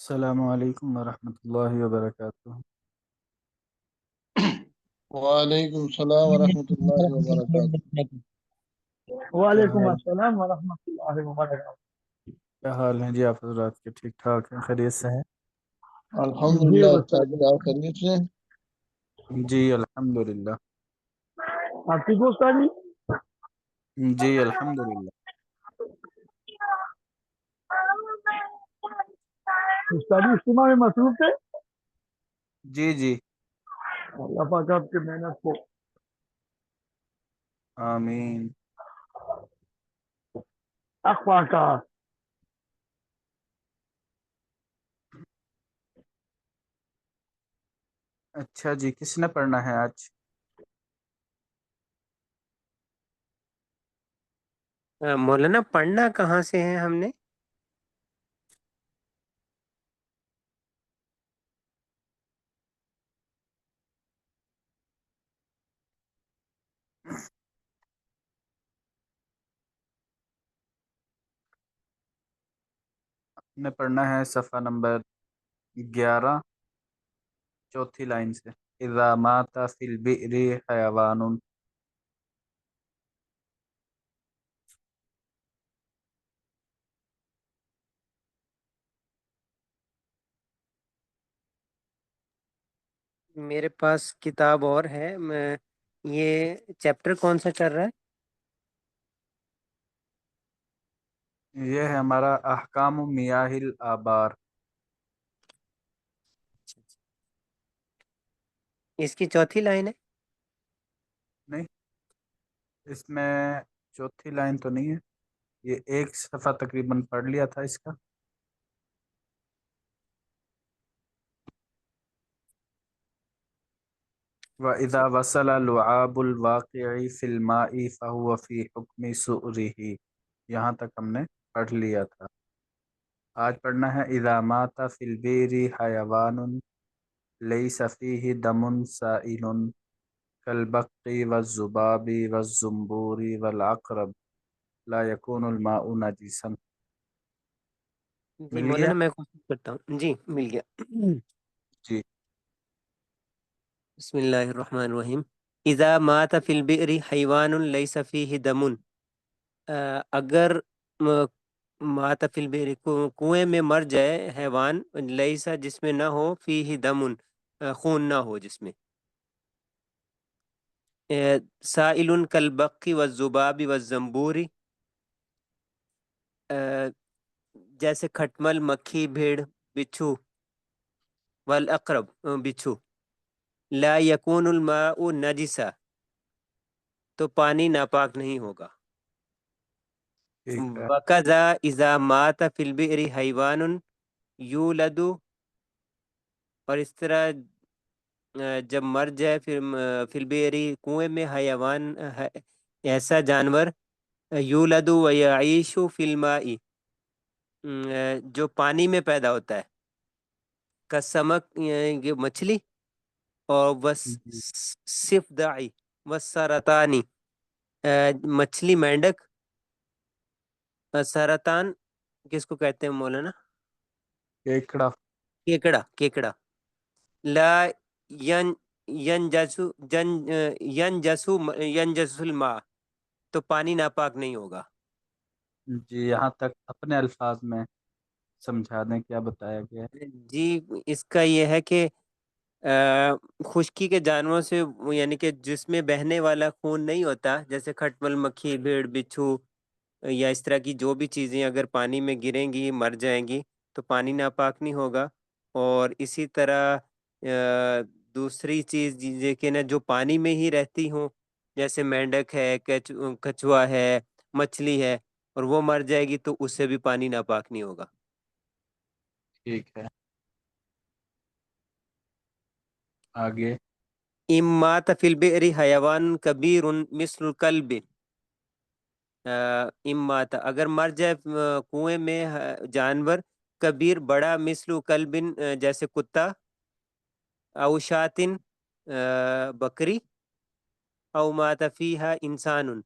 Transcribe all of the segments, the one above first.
السلام علیکم ورحمۃ اللہ وبرکاتہ۔ وعلیکم السلام ورحمۃ اللہ وبرکاتہ۔ کیا وعلیکم حال السلام ورحمۃ اللہ وبرکاتہ۔ کیا حال ہیں جی آپ حضرات کے؟ ٹھیک ٹھاک ہیں؟ خیریت سے ہیں؟ الحمدللہ استاد استاد آپ خیریت سے ہیں؟ جی الحمدللہ۔ آپ ٹھیک ہو استاد جی؟ جی الحمدللہ۔ استاد جی اجتماع میں مصروف تھے؟ جی جی اللہ پاک آپ کی محنت کو آمین۔ اقوا کا اچھا جی، کس نے پڑھنا ہے آج؟ مولانا پڑھنا کہاں سے ہے ہم نے؟ پڑھنا ہے صفحہ نمبر 11، چوتھی لائن سے۔ اذا مات فی البئر حیوان۔ میرے پاس کتاب اور ہے، یہ چیپٹر کون سا چل رہا ہے؟ یہ ہے ہمارا احکام میاہ الآبار۔ اس کی چوتھی لائن ہے؟ نہیں، اس میں چوتھی لائن تو نہیں ہے، یہ ایک صفحہ تقریباً پڑھ لیا تھا اس کا۔ وَإِذَا وَصَلَ لُعَابُ الْوَاقِعِ فِي الْمَاءِ فَهُوَ فِي حُكْمِ سُؤْرِهِ، یہاں تک ہم نے پڑھ لیا تھا۔ آج پڑھنا ہے اذا مات فی البئر حیوان لیس فیہ دم سائل کالبق والذباب والزنبور والعقرب لا یکون الماء نجسا۔ جی مل گیا؟ مولانا میں کوشش کرتا ہوں، جی مل گیا۔ جی بسم اللہ الرحمن الرحیم۔ اذا مات فی البئر حیوان لیس فیہ دم، اگر مات فی البئر کنویں میں مر جائے حیوان، لیسا جس میں نہ ہو، فیہ دم خون نہ ہو جس میں، سائل کالبق والذباب والزنبور، جیسے کھٹمل، مکھی، بھیڑ، بچھو، والعقرب بچھو، لا یکون الماء نجسا، تو پانی ناپاک نہیں ہوگا۔ ٹھیک ہے۔ وَكَذَا اِذَا مَاتَ فِي الْبِئْرِ حَيْوَانٌ يُولَدُ، اور اس طرح جب مر جائے پھر فی البئر کنویں میں حیوان، ایسا جانور، یولد و یعیش فی الماء، جو پانی میں پیدا ہوتا ہے، کسمک یہ مچھلی، اور جی وصفدعی وسرطانی، مچھلی، مینڈک، سرطان کس کو کہتے ہیں مولانا؟ کیکڑا۔ کیکڑا، کیکڑا، لا ین ینجسو ینجسو الماء، تو پانی ناپاک نہیں ہوگا۔ جی یہاں تک اپنے الفاظ میں سمجھا دیں کیا بتایا گیا ہے۔ جی اس کا یہ ہے کہ خشکی کے جانوروں سے، یعنی کہ جس میں بہنے والا خون نہیں ہوتا، جیسے کھٹمل، مکھی، بھیڑ، بچھو، یا اس طرح کی جو بھی چیزیں اگر پانی میں گریں گی، مر جائیں گی، تو پانی ناپاک نہیں ہوگا۔ اور اسی طرح دوسری چیز کہ نا جو پانی میں ہی رہتی ہوں، جیسے مینڈک ہے، کچھوا ہے، مچھلی ہے، اور وہ مر جائے گی تو اس سے بھی پانی ناپاک نہیں ہوگا۔ ٹھیک ہے، آگے۔ امات فی البئر حیوان کبیر مثل الکلب، امات اگر مر جائے کنویں میں جانور، کبیر بڑا، مثل کلب جیسے کتا، او شاتن بکری، او مات فیہا انسان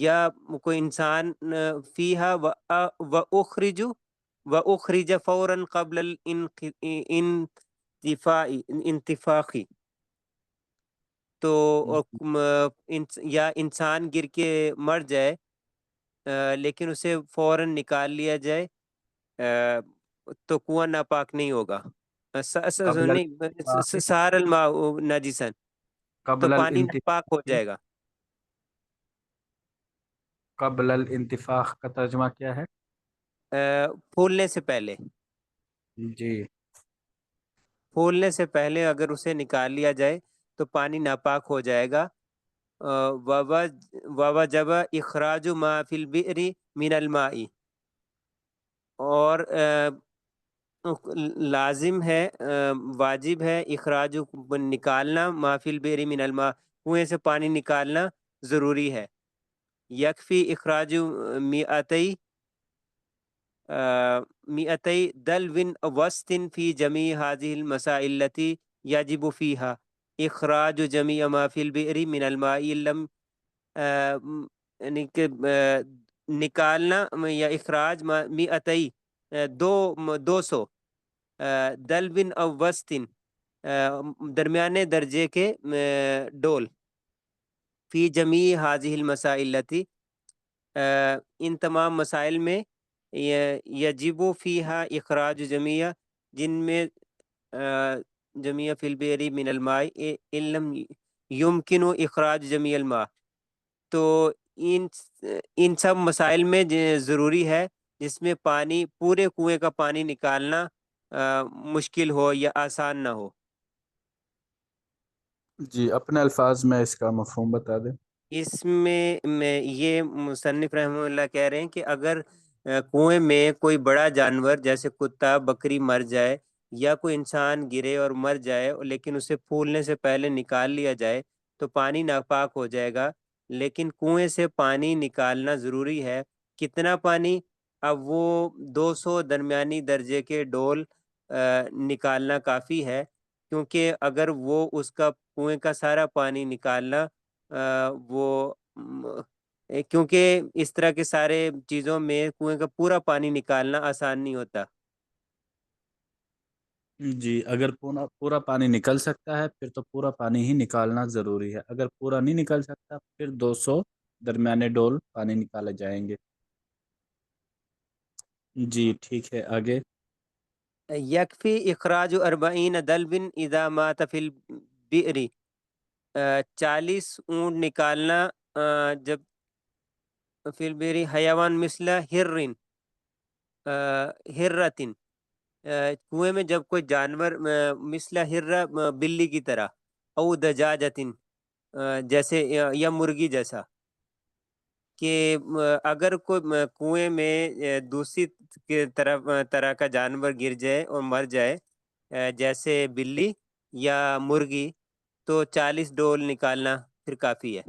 یا کوئی انسان، فیہا و اخرج وأخرج فورا قبل الانتفاخ. تو یا انسان گر کے مر جائے لیکن اسے فوراً نکال لیا جائے تو کنواں ناپاک نہیں ہوگا. قبل الانتفاخ سار الماء نجسا، تو قبل پانی ناپاک ہو الانتفاخ جائے گا. قبل الانتفاخ کا ترجمہ کیا ہے؟ پھولنے سے پہلے. جی پھولنے سے پہلے اگر اسے نکال لیا جائے تو پانی ناپاک ہو جائے گا. ووجب اخراج ما فی البئر من الماء، اور لازم ہے واجب ہے اخراج نکالنا ما فی البئر من الماء، کنویں سے پانی نکالنا ضروری ہے. یکفی اخراج مئتی دلو وسط فی جمیع هذه المسائل التي یجب فیہا اخراج جمیع ما فی البئر من الماء لم یعنی کہ نکالنا یا اخراج مئتی 200 دلو او وسط درمیانے درجے کے ڈول فی جمیع هذه المسائل التي ان تمام مسائل میں یجب فیہا اخراج جمیع، جن میں جمیع فی البئر من الماء ان لم یمکن اخراج جمیع الماء. تو ان سب مسائل میں ضروری ہے جس میں پانی پورے کنویں کا پانی نکالنا مشکل ہو یا آسان نہ ہو. جی اپنے الفاظ میں اس کا مفہوم بتا دیں. اس میں یہ مصنف رحمہ اللہ کہہ رہے ہیں کہ اگر کنویں میں کوئی بڑا جانور جیسے کتا بکری مر جائے یا کوئی انسان گرے اور مر جائے لیکن اسے پھولنے سے پہلے نکال لیا جائے تو پانی ناپاک ہو جائے گا. لیکن کنویں سے پانی نکالنا ضروری ہے. کتنا پانی؟ اب وہ 200 درمیانی درجے کے ڈول نکالنا کافی ہے، کیونکہ اگر وہ اس کا کنویں کا سارا پانی نکالنا وہ کیونکہ اس طرح کے سارے چیزوں میں کنویں کا پورا پانی نکالنا آسان نہیں ہوتا. جی اگر پورا پانی نکل سکتا ہے پھر تو پورا پانی ہی نکالنا ضروری ہے. اگر پورا نہیں نکل سکتا پھر 200 درمیانے ڈول پانی نکالے جائیں گے. جی ٹھیک ہے آگے. یکفی اخراج 40 دلو اذا مات فی البئر، 40 اونٹ نکالنا جب فی البئر حیوان مثل ہرتن، کنویں میں جب کوئی جانور مثل ہرہ بلی کی طرح، او دجاجتن جیسے یا مرغی جیسا، کہ اگر کوئی کنویں میں دوسری طرح کا جانور گر جائے اور مر جائے جیسے بلی یا مرغی تو 40 ڈول نکالنا پھر کافی ہے.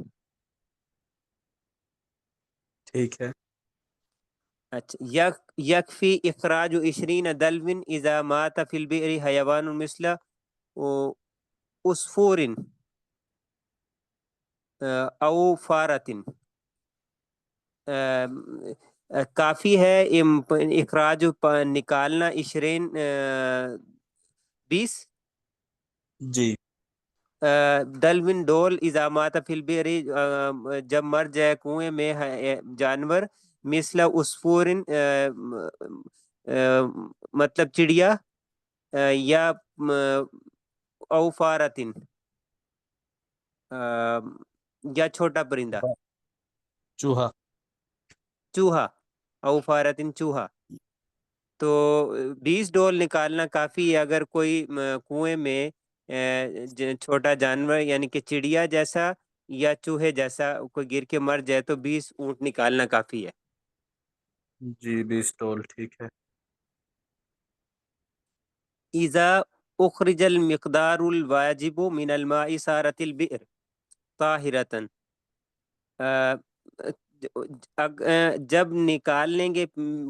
ٹھیک ہے. اچھا یکفی اخراج 20 دلو اذا مات فی البئر حیوان مثل عصفور او فارتن، کافی ہے اخراج نکالنا 20 جی دلوین ڈول اذا مات فی البئر جب مر جائے کنویں میں جانور مثل عصفور مطلب چڑیا یا او فارتن یا چھوٹا پرندہ چوہا. چوہا، او فارتن چوہا. تو 20 ڈول نکالنا کافی ہے. اگر کوئی کنویں میں چھوٹا جانور یعنی کہ چڑیا جیسا یا چوہے جیسا کوئی گر کے مر جائے تو 20 اونٹ نکالنا کافی ہے. جی 20 ڈول ٹھیک ہے. اذا اخرج المقدار الواجب من الماء صارت البئر طاہرۃ، جب نکال لیں گے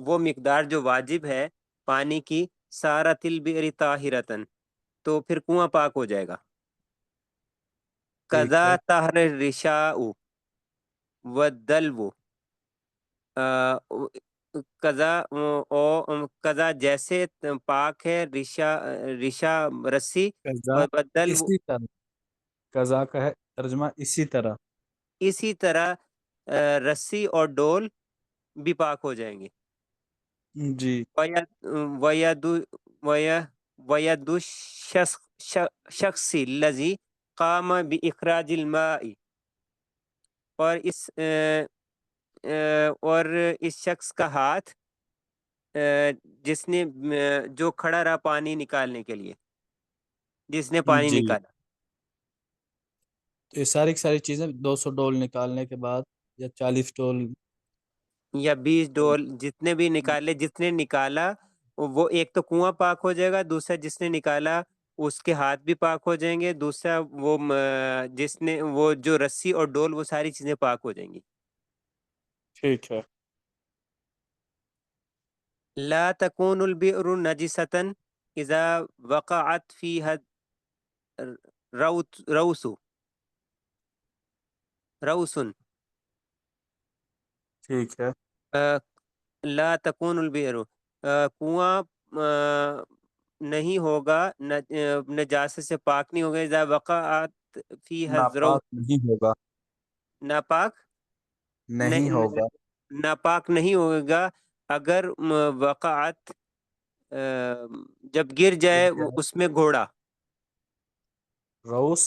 وہ مقدار جو واجب ہے پانی کی، صارت البئر طاہرۃ تو پھر کنواں پاک ہو جائے گا. ٹھیک قضا ہے. طہر الرشاء والدلو، قضا جیسے پاک ہے ریشہ رسی، قضا اور بدل اسی طرح، قضا کا ہے ترجمہ اسی طرح. اسی طرح رسی اور ڈول بھی پاک ہو جائیں گے. جی وَيَدُ الشَّخْصِ الَّذِي قَامَ بِإِخْرَاجِ الْمَاءِ، اور اس شخص کا ہاتھ جس نے جو کھڑا رہا پانی نکالنے کے لیے، جس نے پانی جی. نکالا. تو یہ ساری کی ساری چیزیں 200 ڈول نکالنے کے بعد یا 40 ڈول. یا 20 ڈول جتنے بھی نکالے، جس نے نکالا وہ ایک تو کنواں پاک ہو جائے گا، دوسرا جس نے نکالا اس کے ہاتھ بھی پاک ہو جائیں گے، دوسرا وہ جس نے وہ جو رسی اور ڈول وہ ساری چیزیں پاک ہو جائیں گی. ٹھیک ہے. لا تكون البئر نجسة اذا وقعت فيها روس. ٹھیک ہے. لا تكون البئر کنواں نہیں ہوگا، نجاست سے پاک نہیں ہوگا، اذا وقعت فيها ناپاک نہیں ہوگا. ناپاک نہیں ہوگا. ناپاک نہیں ہوگا اگر وقعت جب گر جائے اس میں گھوڑا. روس.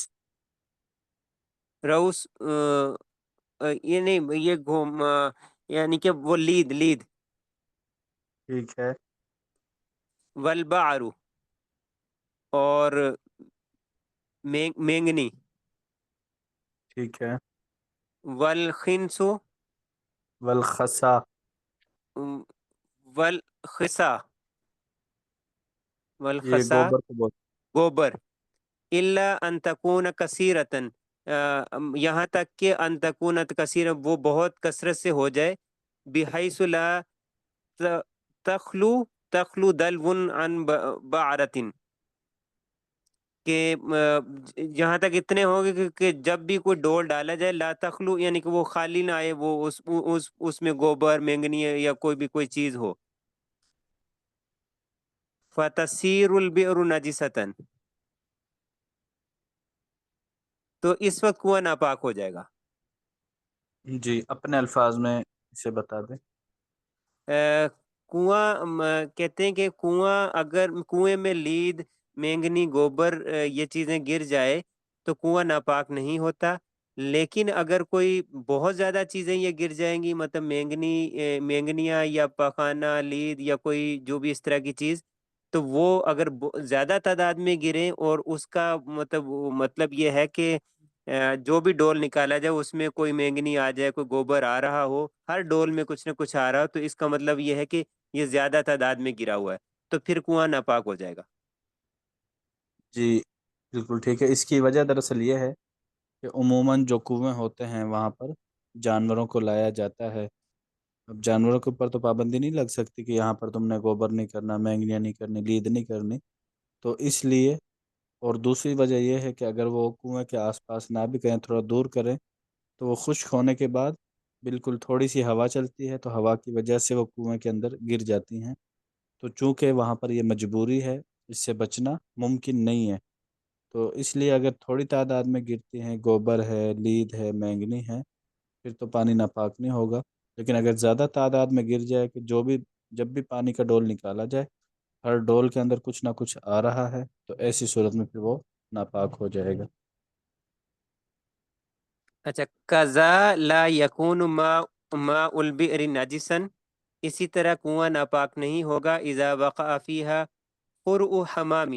روس یہ نہیں، یہ یعنی کہ وہ لید. ٹھیک ہے. والبعر اور مینگنی. ٹھیک ہے. والخنس والخسا. والخسا یہ والخسا گوبر کو بول. گوبر. الا ان تکون کثیرتن، یہاں تک کہ ان تکون کثیر وہ بہت کثرت سے ہو جائے، بحیث لا تخلو دلو عن بعرتن، کہ یہاں تک اتنے ہوں گے کہ جب بھی کوئی ڈول ڈالا جائے لا تخلو یعنی کہ وہ خالی نہ آئے، وہ اس میں گوبر مینگنی یا کوئی چیز ہو. فتصیر البئر نجستن، تو اس وقت کنواں ناپاک ہو جائے گا. جی اپنے الفاظ میں اسے بتا دیں. کنواں کہتے ہیں کہ کنواں اگر کنویں میں لید مینگنی گوبر یہ چیزیں گر جائے تو کنواں ناپاک نہیں ہوتا. لیکن اگر کوئی بہت زیادہ چیزیں یہ گر جائیں گی، مطلب مینگنیاں یا پخانہ لید یا کوئی جو بھی اس طرح کی چیز، تو وہ اگر زیادہ تعداد میں گریں اور اس کا مطلب یہ ہے کہ جو بھی ڈول نکالا جائے اس میں کوئی مینگنی آ جائے، کوئی گوبر آ رہا ہو، ہر ڈول میں کچھ نہ کچھ آ رہا ہو، تو اس کا مطلب یہ ہے کہ یہ زیادہ تعداد میں گرا ہوا ہے، تو پھر کنواں ناپاک ہو جائے گا. جی بالکل ٹھیک ہے. اس کی وجہ دراصل یہ ہے کہ عموماً جو کنویں ہوتے ہیں وہاں پر جانوروں کو لایا جاتا ہے. اب جانوروں کے اوپر تو پابندی نہیں لگ سکتی کہ یہاں پر تم نے گوبر نہیں کرنا، مینگنیاں نہیں کرنی، لید نہیں کرنی. تو اس لیے، اور دوسری وجہ یہ ہے کہ اگر وہ کنویں کے آس پاس نہ بھی کریں، تھوڑا دور کریں، تو وہ خشک ہونے کے بعد بالکل تھوڑی سی ہوا چلتی ہے تو ہوا کی وجہ سے وہ کنویں کے اندر گر جاتی ہیں. تو چونکہ وہاں پر یہ مجبوری ہے، اس سے بچنا ممکن نہیں ہے. تو اس لیے اگر تھوڑی تعداد میں گرتی ہیں، گوبر ہے، لید ہے، مینگنی ہے، پھر تو پانی ناپاک نہیں ہوگا. لیکن اگر زیادہ تعداد میں گر جائے کہ جب بھی پانی کا ڈول نکالا جائے ہر ڈول کے اندر کچھ نہ کچھ آ رہا ہے، تو ایسی صورت میں پھر وہ ناپاک ہو جائے گا. اچھا، قضا لا یکون ماء البئر نجسا، اسی طرح کنواں ناپاک نہیں ہوگا اذا وقع فیہا قرء حمام،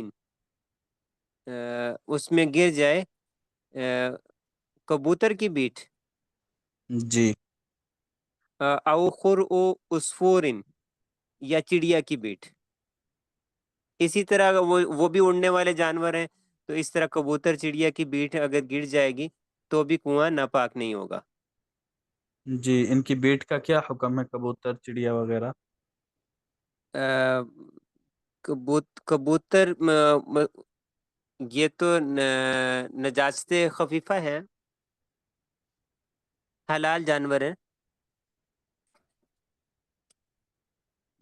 اس میں گر جائے کبوتر کی بیٹ، جی او قرء عصفور یا چڑیا کی بیٹ. اسی طرح وہ بھی اڑنے والے جانور ہیں، تو اس طرح کبوتر چڑیا کی بیٹ اگر گر جائے گی تو بھی کنواں ناپاک نہیں ہوگا. جی. ان کی بیٹ کا کیا حکم ہے، کبوتر چڑیا وغیرہ؟ کبوتر یہ تو نجاست خفیفہ ہے، حلال جانور ہیں.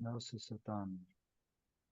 997।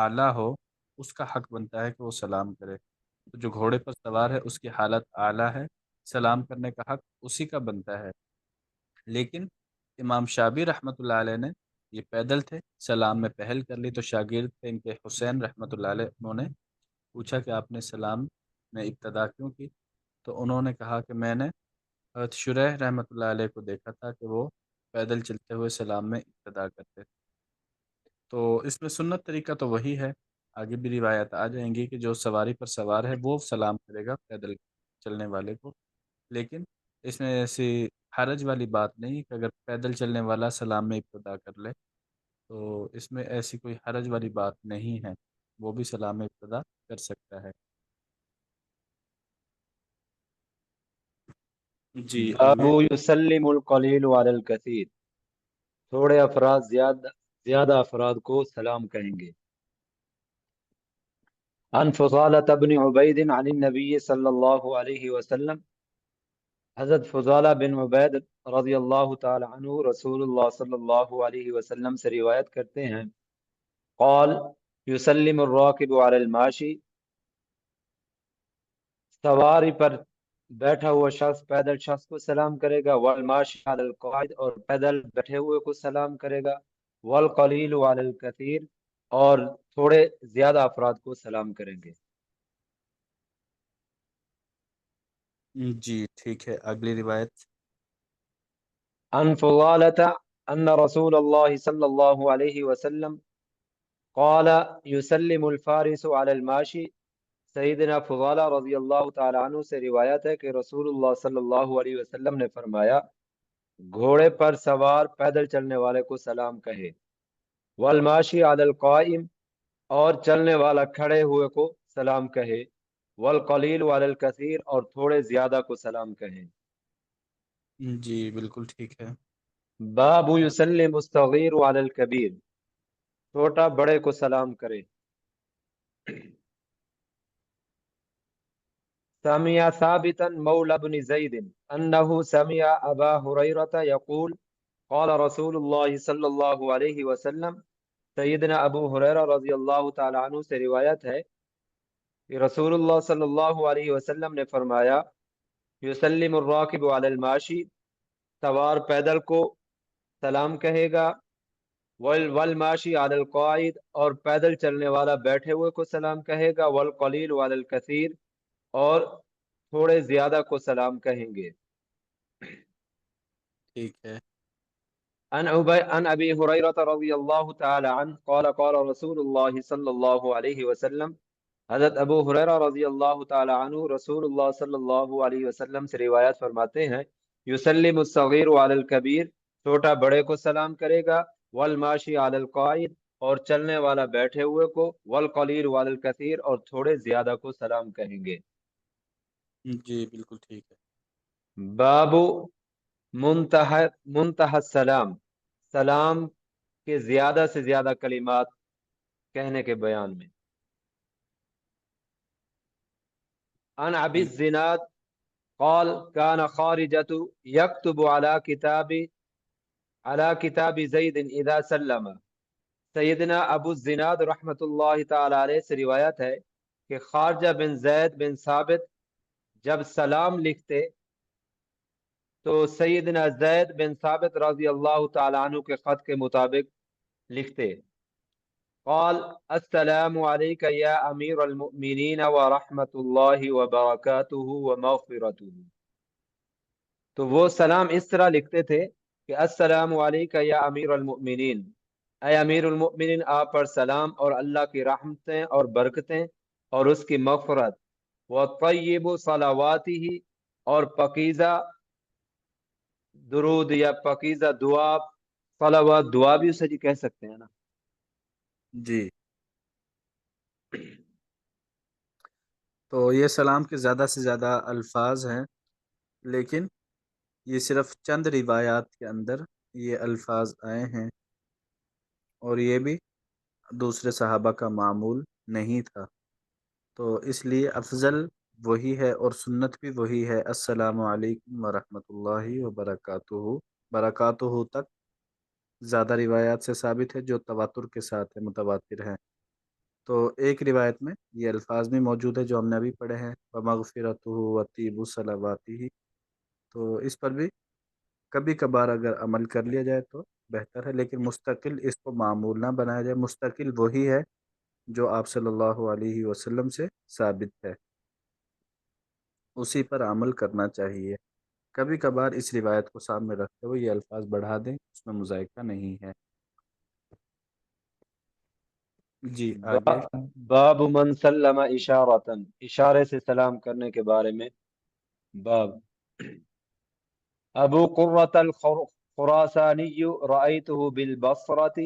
اعلیٰ ہو اس کا حق بنتا ہے کہ وہ سلام کرے۔ تو جو گھوڑے پر سوار ہے اس کی حالت اعلیٰ ہے، سلام کرنے کا حق اسی کا بنتا ہے۔ لیکن امام شابی رحمۃ اللہ علیہ نے، یہ پیدل تھے، سلام میں پہل کر لی، تو شاگرد تھے ان کے حسین رحمۃ اللہ علیہ، انہوں نے پوچھا کہ آپ نے سلام میں ابتدا کیوں کی؟ تو انہوں نے کہا کہ میں نے حضرت شریح رحمۃ اللہ علیہ کو دیکھا تھا کہ وہ پیدل چلتے ہوئے سلام میں ابتدا کرتے تھے۔ تو اس میں سنت طریقہ تو وہی ہے، آگے بھی روایت آ جائیں گی کہ جو سواری پر سوار ہے وہ سلام کرے گا پیدل چلنے والے کو۔ لیکن اس میں ایسی حرج والی بات نہیں کہ اگر پیدل چلنے والا سلام میں ابتدا کر لے، تو اس میں ایسی کوئی حرج والی بات نہیں ہے، وہ بھی سلام میں ابتدا کر سکتا ہے۔ جی باب آگے۔ یسلم القلیل علی الکثیر، تھوڑے افراد زیادہ افراد کو سلام کہیں گے۔ عن فضالة بن عبید عن النبی صلی اللہ علیہ وسلم، حضرت فضالہ بن عبید رضی اللہ تعالی عنہ رسول اللہ صلی اللہ علیہ وسلم سے روایت کرتے ہیں، قال یسلم الراکب علی الماشی، سواری پر بیٹھا ہوا شخص پیدل شخص کو سلام کرے گا، والماشی علی القاعد، اور پیدل بیٹھے ہوئے کو سلام کرے گا، والقلیل علی الکثیر، اور تھوڑے زیادہ افراد کو سلام کریں گے۔ جی ٹھیک ہے، اگلی روایت۔ عن فضالة ان رسول اللہ صلی اللہ علیہ وسلم قال یسلم الفارس علی الماشی، سیدنا فضالہ رضی اللہ تعالی عنہ سے روایت ہے کہ رسول اللہ صلی اللہ علیہ وسلم نے فرمایا، گھوڑے پر سوار پیدل چلنے والے کو سلام کہے، والماشی علی القائم، اور چلنے والا کھڑے ہوئے کو سلام کہے، والقلیل علی الکثیر، اور تھوڑے زیادہ کو سلام کہیں۔ جی بالکل ٹھیک ہے۔ باب یسلم الصغیر علی الکبیر، چھوٹا بڑے کو سلام کرے۔ سمع ثابتا مولى بن زید انه سمع ابا ہریرہ یقول قال رسول اللہ صلی اللہ علیہ وسلم، سیدنا ابو ہریرہ رضی اللہ تعالی عنہ سے روایت ہے کہ رسول اللہ صلی اللہ علیہ وسلم نے فرمایا، یسلم الراکب علی الماشی، سوار پیدل کو سلام کہے گا، والماشی علی القاعد، اور پیدل چلنے والا بیٹھے ہوئے کو سلام کہے گا، والقلیل علی الکثیر، اور تھوڑے زیادہ کو سلام کہیں گے۔ ٹھیک ہے۔ عن ابی ہریرہ رضی اللہ تعالی عنہ قال قال رسول اللہ صلی اللہ علیہ وسلم، حضرت ابو ہریرہ رضی اللہ تعالی عنہ رسول اللہ صلی اللہ علیہ وسلم سے روایت فرماتے ہیں، یسلم الصغیر علی الکبیر، چھوٹا بڑے کو سلام کرے گا، والماشی علی القاعد، اور چلنے والا بیٹھے ہوئے کو، والقلیل علی الکثیر، اور تھوڑے زیادہ کو سلام کہیں گے۔ جی بالکل ٹھیک ہے۔ باب منتہى السلام، سلام کے زیادہ سے زیادہ کلمات کہنے کے بیان میں۔ عن ابی الزناد قال كان خارجة يكتب على كتاب زید اذا سلم، سیدنا ابو الزناد رحمت اللہ تعالی علیہ سے روایت ہے کہ خارجہ بن زید بن ثابت جب سلام لکھتے تو سیدنا زید بن ثابت رضی اللہ تعالی عنہ کے خط کے مطابق لکھتے، قال السلام علیک یا امیر المؤمنین ورحمت اللہ وبرکاتہ ومغفرتہ، تو وہ سلام اس طرح لکھتے تھے کہ السلام علیک یا امیر المؤمنین، اے امیر المؤمنین آپ پر سلام اور اللہ کی رحمتیں اور برکتیں اور اس کی مغفرت، وطیب صلواتہ، اور پاکیزہ درود یا پاکیزہ دعا، صلوات دعا بھی اسے جی کہہ سکتے ہیں نا۔ جی تو یہ سلام کے زیادہ سے زیادہ الفاظ ہیں، لیکن یہ صرف چند روایات کے اندر یہ الفاظ آئے ہیں، اور یہ بھی دوسرے صحابہ کا معمول نہیں تھا، تو اس لیے افضل وہی ہے اور سنت بھی وہی ہے، السلام علیکم ورحمۃ اللہ وبرکاتہ۔ برکاتہ تک زیادہ روایات سے ثابت ہے جو تواتر کے ساتھ ہے، متواتر ہیں۔ تو ایک روایت میں یہ الفاظ بھی موجود ہے جو ہم نے ابھی پڑھے ہیں، وَمَغْفِرَتُهُ وَطِيبُ صَلَوَاتِهِ، تو اس پر بھی کبھی کبھار اگر عمل کر لیا جائے تو بہتر ہے، لیکن مستقل اس کو معمول نہ بنایا جائے۔ مستقل وہی ہے جو آپ صلی اللہ علیہ وسلم سے ثابت ہے، اسی پر عمل کرنا چاہیے۔ کبھی کبھار اس روایت کو سامنے رکھتے ہوئے یہ الفاظ بڑھا دیں، اس میں مذائقہ نہیں ہے۔ جی آگے۔ باب من سلم اشارتن، اشارے سے سلام کرنے کے بارے میں باب۔ ابو قرۃ الخراسانی رأيته بالبصرة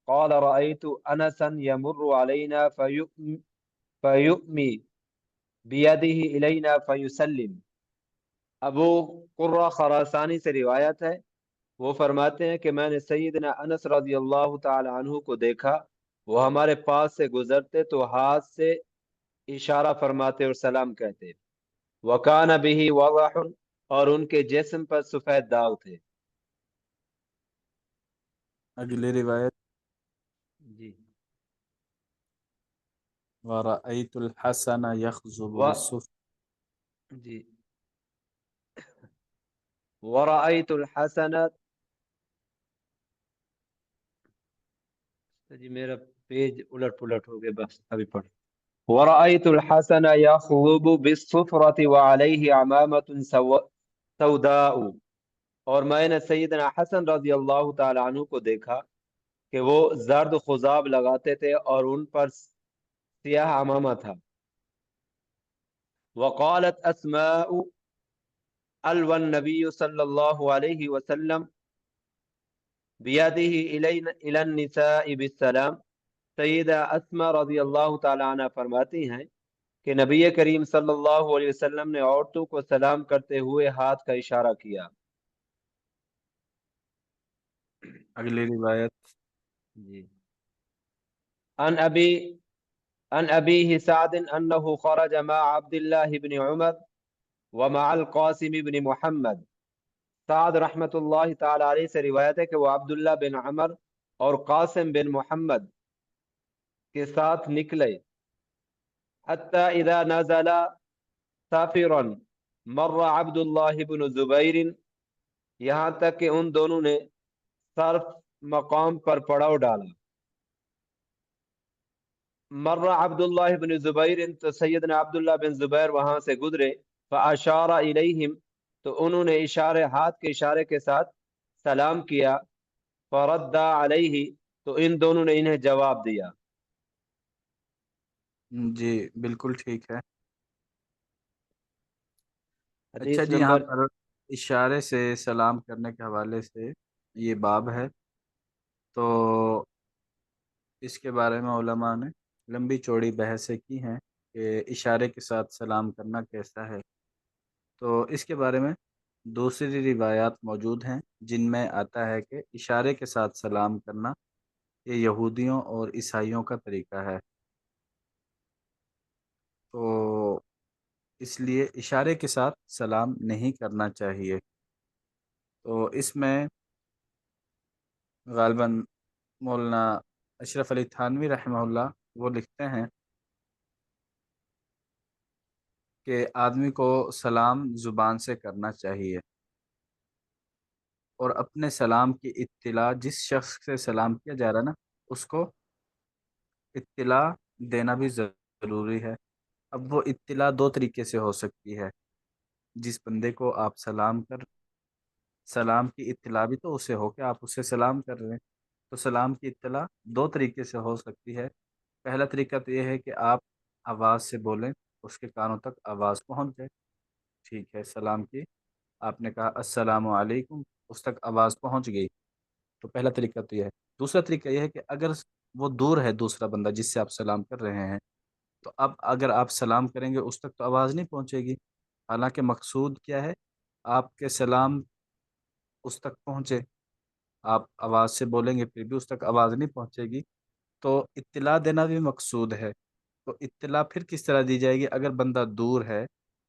قال رأيت انسا يمر علينا فيؤمي بيده الينا فيسلم۔ ابو قرہ خراسانی سے روایت ہے، وہ فرماتے ہیں کہ میں نے سیدنا انس رضی اللہ تعالی عنہ کو دیکھا، وہ ہمارے پاس سے گزرتے تو ہاتھ سے اشارہ فرماتے اور سلام کہتے۔ وَكَانَ بِهِ وَضَحٌ، اور ان کے جسم پر سفید داغ تھے۔ اگلی روایت، جی۔ وَرَأَيْتُ الْحَسَنَ يَخْزُبُ بِالصُّفْرِ، جی۔ وَرَأَيْتُ الْحَسَنَ، جی میرا پیج الٹ پلٹ ہو گیا، بس ابھی پڑھ۔ وَرَأَيْتُ الْحَسَنَ يَخْضُبُ بِالصُّفْرَةِ وَعَلَيْهِ عَمَامَةٌ سَوْدَاءُ، اور میں نے سیدنا حسن رضی اللہ تعالی عنہ کو دیکھا کہ وہ زرد خضاب لگاتے تھے اور ان پر سیاہ عمامہ تھا۔ وقالت اسماء الوى النبي صلی اللہ علیہ وسلم بیدہ الى النساء بالسلام، سیدہ اسماء رضی اللہ تعالی عنہ فرماتی ہیں کہ نبی کریم صلی اللہ علیہ وسلم نے عورتوں کو سلام کرتے ہوئے ہاتھ کا اشارہ کیا۔ اگلی روایت، جی۔ عن ابی سعد انه خرج مع عبد الله بن عمر ومع القاسم بن محمد۔ سعد رحمت اللہ تعالی علیہ سے روایت ہے کہ وہ عبداللہ بن عمر اور قاسم بن محمد کے ساتھ نکلے۔ حتی اذا نزل سافرا مر عبد اللہ بن زبیر، یہاں تک کہ ان دونوں نے صرف مقام پر پڑاؤ ڈالا۔ مر عبداللہ بن زبیر، تو سیدنا عبداللہ بن زبیر وہاں سے گزرے۔ فاشار الیہم، تو انہوں نے ہاتھ کے اشارے کے ساتھ سلام کیا۔ فرد علیہ، تو ان دونوں نے انہیں جواب دیا۔ جی بالکل ٹھیک ہے۔ اچھا حدیث جی، یہاں نمبر، پر اشارے سے سلام کرنے کے حوالے سے یہ باب ہے، تو اس کے بارے میں علماء نے لمبی چوڑی بحثیں کی ہیں کہ اشارے کے ساتھ سلام کرنا کیسا ہے۔ تو اس کے بارے میں دوسری روایات موجود ہیں جن میں آتا ہے کہ اشارے کے ساتھ سلام کرنا یہ یہودیوں اور عیسائیوں کا طریقہ ہے، تو اس لیے اشارے کے ساتھ سلام نہیں کرنا چاہیے۔ تو اس میں غالباً مولانا اشرف علی تھانوی رحمہ اللہ وہ لکھتے ہیں کہ آدمی کو سلام زبان سے کرنا چاہیے، اور اپنے سلام کی اطلاع جس شخص سے سلام کیا جا رہا ہے نا، اس کو اطلاع دینا بھی ضروری ہے۔ اب وہ اطلاع دو طریقے سے ہو سکتی ہے۔ جس بندے کو آپ سلام کی اطلاع بھی تو اسے ہو کہ آپ اسے سلام کر رہے ہیں، تو سلام کی اطلاع دو طریقے سے ہو سکتی ہے۔ پہلا طریقہ تو یہ ہے کہ آپ آواز سے بولیں، اس کے کانوں تک آواز پہنچ جائے، ٹھیک ہے، سلام کی آپ نے کہا السلام علیکم، اس تک آواز پہنچ گئی، تو پہلا طریقہ تو یہ ہے۔ دوسرا طریقہ یہ ہے کہ اگر وہ دور ہے، دوسرا بندہ جس سے آپ سلام کر رہے ہیں، تو اب اگر آپ سلام کریں گے اس تک تو آواز نہیں پہنچے گی، حالانکہ مقصود کیا ہے، آپ کے سلام اس تک پہنچے۔ آپ آواز سے بولیں گے پھر بھی اس تک آواز نہیں پہنچے گی، تو اطلاع دینا بھی مقصود ہے۔ تو اطلاع پھر کس طرح دی جائے گی؟ اگر بندہ دور ہے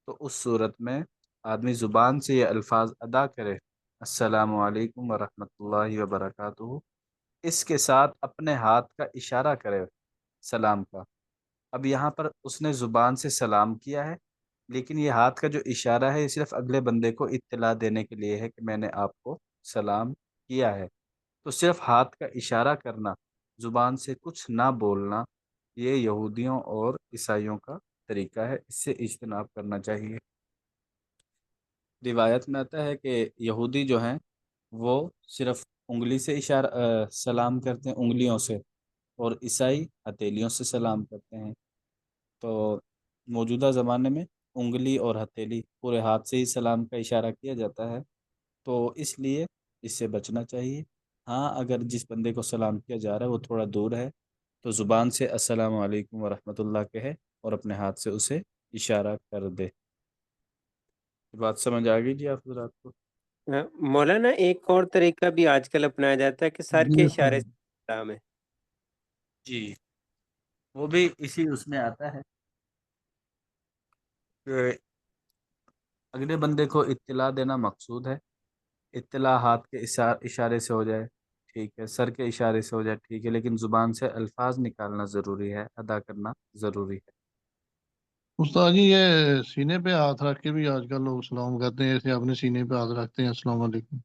تو اس صورت میں آدمی زبان سے یہ الفاظ ادا کرے، السلام علیکم ورحمۃ اللہ وبرکاتہ، اس کے ساتھ اپنے ہاتھ کا اشارہ کرے سلام کا، اب یہاں پر اس نے زبان سے سلام کیا ہے، لیکن یہ ہاتھ کا جو اشارہ ہے یہ صرف اگلے بندے کو اطلاع دینے کے لیے ہے کہ میں نے آپ کو سلام کیا ہے۔ تو صرف ہاتھ کا اشارہ کرنا، زبان سے کچھ نہ بولنا، یہ یہودیوں اور عیسائیوں کا طریقہ ہے، اس سے اجتناب کرنا چاہیے۔ روایت میں آتا ہے کہ یہودی جو ہیں وہ صرف انگلی سے اشارہ سلام کرتے ہیں، انگلیوں سے، اور عیسائی ہتھیلیوں سے سلام کرتے ہیں۔ تو موجودہ زمانے میں انگلی اور ہتھیلی پورے ہاتھ سے ہی سلام کا اشارہ کیا جاتا ہے، تو اس لیے اس سے بچنا چاہیے۔ ہاں، اگر جس بندے کو سلام کیا جا رہا ہے وہ تھوڑا دور ہے تو زبان سے السلام علیکم ورحمۃ اللہ کہے اور اپنے ہاتھ سے اسے اشارہ کر دے۔ بات سمجھ آ گئی جی آپ حضرات کو؟ مولانا ایک اور طریقہ بھی آج کل اپنایا جاتا ہے کہ سر کے اشارے سے سلام ہے۔ جی، وہ بھی اسی اس میں آتا ہے کہ اگلے بندے کو اطلاع دینا مقصود ہے۔ اطلاع ہاتھ کے اشارے سے ہو جائے ٹھیک ہے، سر کے اشارے سے ہو جائے ٹھیک ہے، لیکن زبان سے الفاظ نکالنا ضروری ہے، ادا کرنا ضروری ہے۔ استاد جی یہ سینے پہ ہاتھ رکھ کے بھی آج کل لوگ سلام کرتے ہیں، ایسے اپنے سینے پہ ہاتھ رکھتے ہیں السلام علیکم۔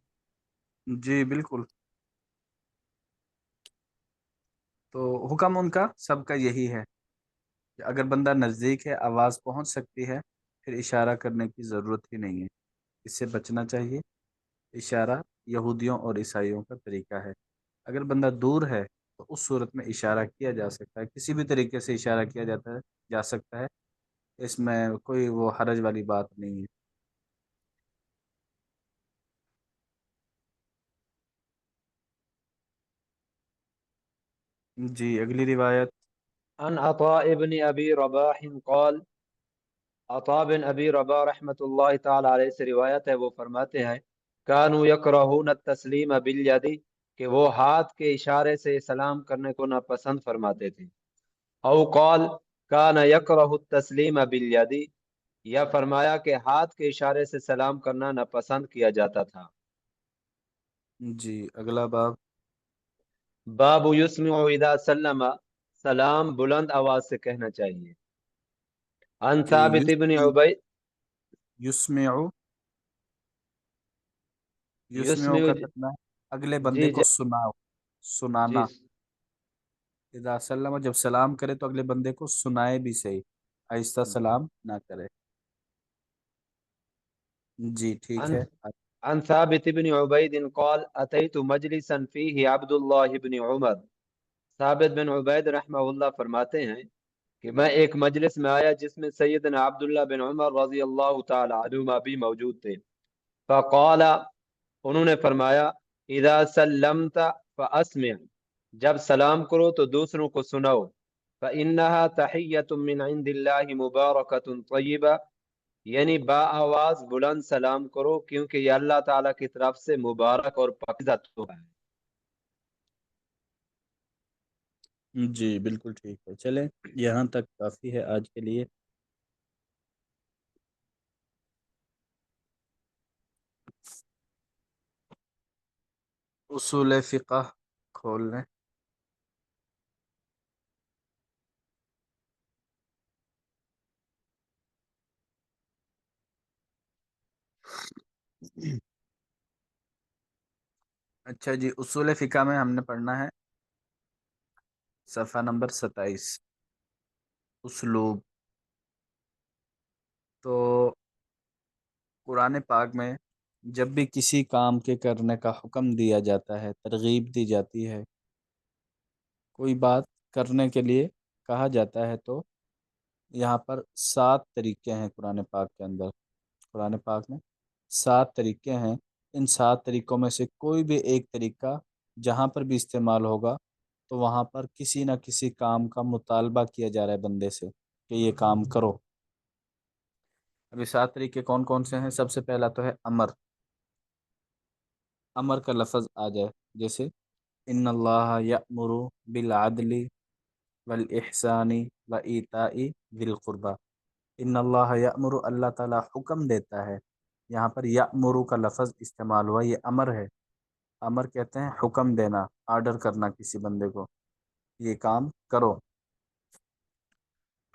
جی بالکل، تو حکم ان کا سب کا یہی ہے کہ اگر بندہ نزدیک ہے، آواز پہنچ سکتی ہے، پھر اشارہ کرنے کی ضرورت ہی نہیں ہے، اس سے بچنا چاہیے۔ اشارہ یہودیوں اور عیسائیوں کا طریقہ ہے۔ اگر بندہ دور ہے تو اس صورت میں اشارہ کیا جا سکتا ہے، کسی بھی طریقے سے اشارہ کیا جا سکتا ہے، اس میں کوئی وہ حرج والی بات نہیں ہے۔ جی اگلی روایت۔ عن عطاء بن ابی رباح قال، عطاء بن ابی رباح رحمۃ اللہ تعالی علیہ سے روایت ہے، وہ فرماتے ہیں کانوا یکرہون التسلیم بالید، کہ وہ ہاتھ کے اشارے سے سلام کرنے کو ناپسند فرماتے تھے۔ او قال کان یکرہ التسلیم بالید، یا فرمایا کہ ہاتھ کے اشارے سے سلام کرنا ناپسند کیا جاتا تھا۔ جی اگلا باب۔ باب یسمع اذا سلم، سلام بلند آواز سے کہنا چاہیے۔ عن جی ثابت بن عبید، یسمع، یسمع یسمع، کا ترجمہ ہے اگلے بندے جی کو سناؤ، جی سنانا۔ اذا سلم، جب سلام کرے تو اگلے بندے کو سنائے بھی صحیح، آہستہ سلام نہ کرے۔ جی ٹھیک عن ہے۔ عن ثابت بن عبید قال اتيت مجلسا فيه عبد الله بن عمر، ثابت بن عبید رحمہ اللہ فرماتے ہیں کہ میں ایک مجلس میں آیا جس میں سیدنا عبداللہ بن عمر رضی اللہ تعالی عنہما بھی موجود تھے۔ فقال، انہوں نے فرمایا اذا سلمت فاسمع، جب سلام کرو تو دوسروں کو سناؤ۔ فانها تحیۃ من عند اللہ مبارکۃ طیبہ، یعنی با آواز بلند سلام کرو کیونکہ یہ اللہ تعالیٰ کی طرف سے مبارک اور پاکیزہ تحفہ ہے۔ جی بالکل ٹھیک ہے، چلیں یہاں تک کافی ہے آج کے لیے۔ اصول فقہ کھول لیں۔ اچھا جی، اصول فقہ میں ہم نے پڑھنا ہے صفحہ نمبر 27، اسلوب۔ تو قرآن پاک میں جب بھی کسی کام کے کرنے کا حکم دیا جاتا ہے، ترغیب دی جاتی ہے، کوئی بات کرنے کے لیے کہا جاتا ہے، تو یہاں پر 7 طریقے ہیں قرآن پاک کے اندر۔ قرآن پاک میں 7 طریقے ہیں، ان 7 طریقوں میں سے کوئی بھی ایک طریقہ جہاں پر بھی استعمال ہوگا تو وہاں پر کسی نہ کسی کام کا مطالبہ کیا جا رہا ہے بندے سے کہ یہ کام کرو۔ ابھی 7 طریقے کون کون سے ہیں؟ سب سے پہلا تو ہے امر۔ امر کا لفظ آ جائے، جیسے ان اللہ یأمر بالعدل والاحسان وایتاء ذی القربى۔ ان اللہ یأمر، اللہ تعالیٰ حکم دیتا ہے، یہاں پر یأمر کا لفظ استعمال ہوا، یہ امر ہے۔ امر کہتے ہیں حکم دینا، آرڈر کرنا کسی بندے کو، یہ کام کرو۔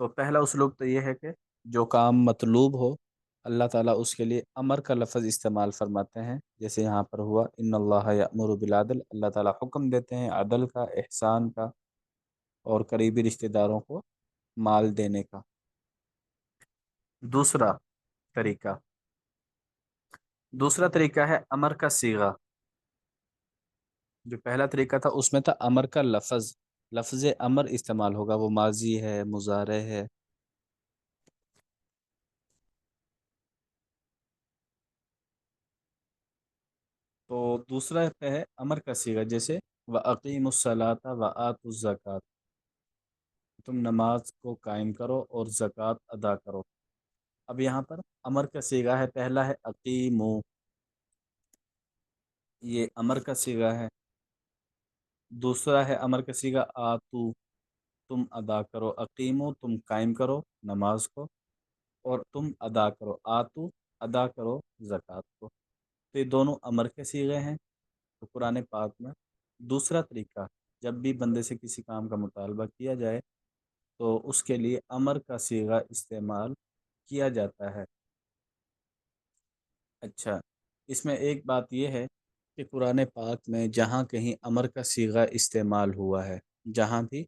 تو پہلا اسلوب تو یہ ہے کہ جو کام مطلوب ہو اللہ تعالیٰ اس کے لیے امر کا لفظ استعمال فرماتے ہیں، جیسے یہاں پر ہوا ان اللہ یأمر بالعدل، اللہ تعالیٰ حکم دیتے ہیں عدل کا، احسان کا، اور قریبی رشتہ داروں کو مال دینے کا۔ دوسرا طریقہ ہے امر کا صیغہ۔ جو پہلا طریقہ تھا اس میں تھا امر کا لفظ امر استعمال ہوگا، وہ ماضی ہے، مضارع ہے۔ تو دوسرا ہے امر کا صیغہ، جیسے وَأَقِيمُوا الصَّلَاةَ وَآتُوا الزَّكَاةَ، تم نماز کو قائم کرو اور زکوٰۃ ادا کرو۔ اب یہاں پر امر کا صیغہ ہے، پہلا ہے اقیمو، یہ امر کا صیغہ ہے۔ دوسرا ہے امر کا صیغہ آتو، تم ادا کرو، اقیمو تم قائم کرو نماز کو، اور تم ادا کرو، آتو ادا کرو زکوٰۃ کو۔ تو یہ دونوں امر کے صیغے ہیں۔ تو قرآن پاک میں دوسرا طریقہ، جب بھی بندے سے کسی کام کا مطالبہ کیا جائے تو اس کے لیے امر کا صیغہ استعمال کیا جاتا ہے۔ اچھا، اس میں ایک بات یہ ہے کہ قرآن پاک میں جہاں کہیں امر کا صیغہ استعمال ہوا ہے، جہاں بھی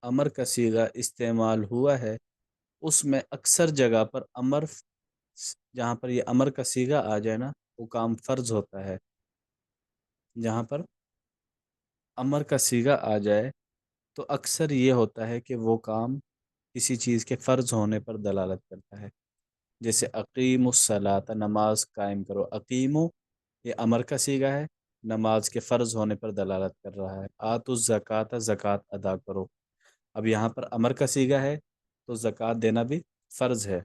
امر کا صیغہ استعمال ہوا ہے اس میں اکثر جگہ پر جہاں پر یہ امر کا صیغہ آ جائے نا، وہ کام فرض ہوتا ہے۔ جہاں پر امر کا صیغہ آ جائے تو اکثر یہ ہوتا ہے کہ وہ کام کسی چیز کے فرض ہونے پر دلالت کرتا ہے، جیسے اقیم الصلاۃ، نماز قائم کرو، اقیمو یہ امر کا صیغہ ہے، نماز کے فرض ہونے پر دلالت کر رہا ہے۔ آتوا الزکوٰۃ، زکوٰۃ ادا کرو۔ اب یہاں پر امر کا صیغہ ہے تو زکوٰۃ دینا بھی فرض ہے۔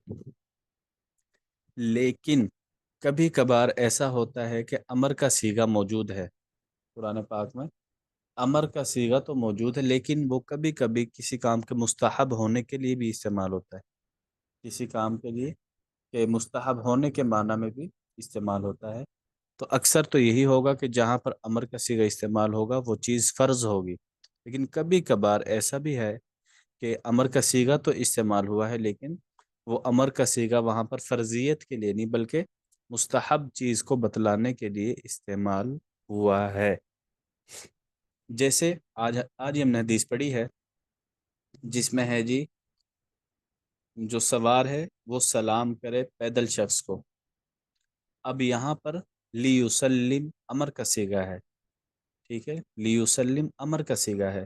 لیکن کبھی کبھار ایسا ہوتا ہے کہ امر کا صیغہ موجود ہے قرآن پاک میں، امر کا صیغہ تو موجود ہے لیکن وہ کبھی کبھی کسی کام کے مستحب ہونے کے لیے بھی استعمال ہوتا ہے، کسی کام کے لیے کہ مستحب ہونے کے معنی میں بھی استعمال ہوتا ہے۔ تو اکثر تو یہی ہوگا کہ جہاں پر امر کا صیغہ استعمال ہوگا وہ چیز فرض ہوگی، لیکن کبھی کبھار ایسا بھی ہے کہ امر کا صیغہ تو استعمال ہوا ہے لیکن وہ امر کا صیغہ وہاں پر فرضیت کے لیے نہیں بلکہ مستحب چیز کو بتلانے کے لیے استعمال ہوا ہے۔ جیسے آج ہم نے حدیث پڑھی ہے جس میں ہے جی جو سوار ہے وہ سلام کرے پیدل شخص کو۔ اب یہاں پر لیسلم امر کا صیغہ ہے، ٹھیک ہے، لیسلم امر کا صیغہ ہے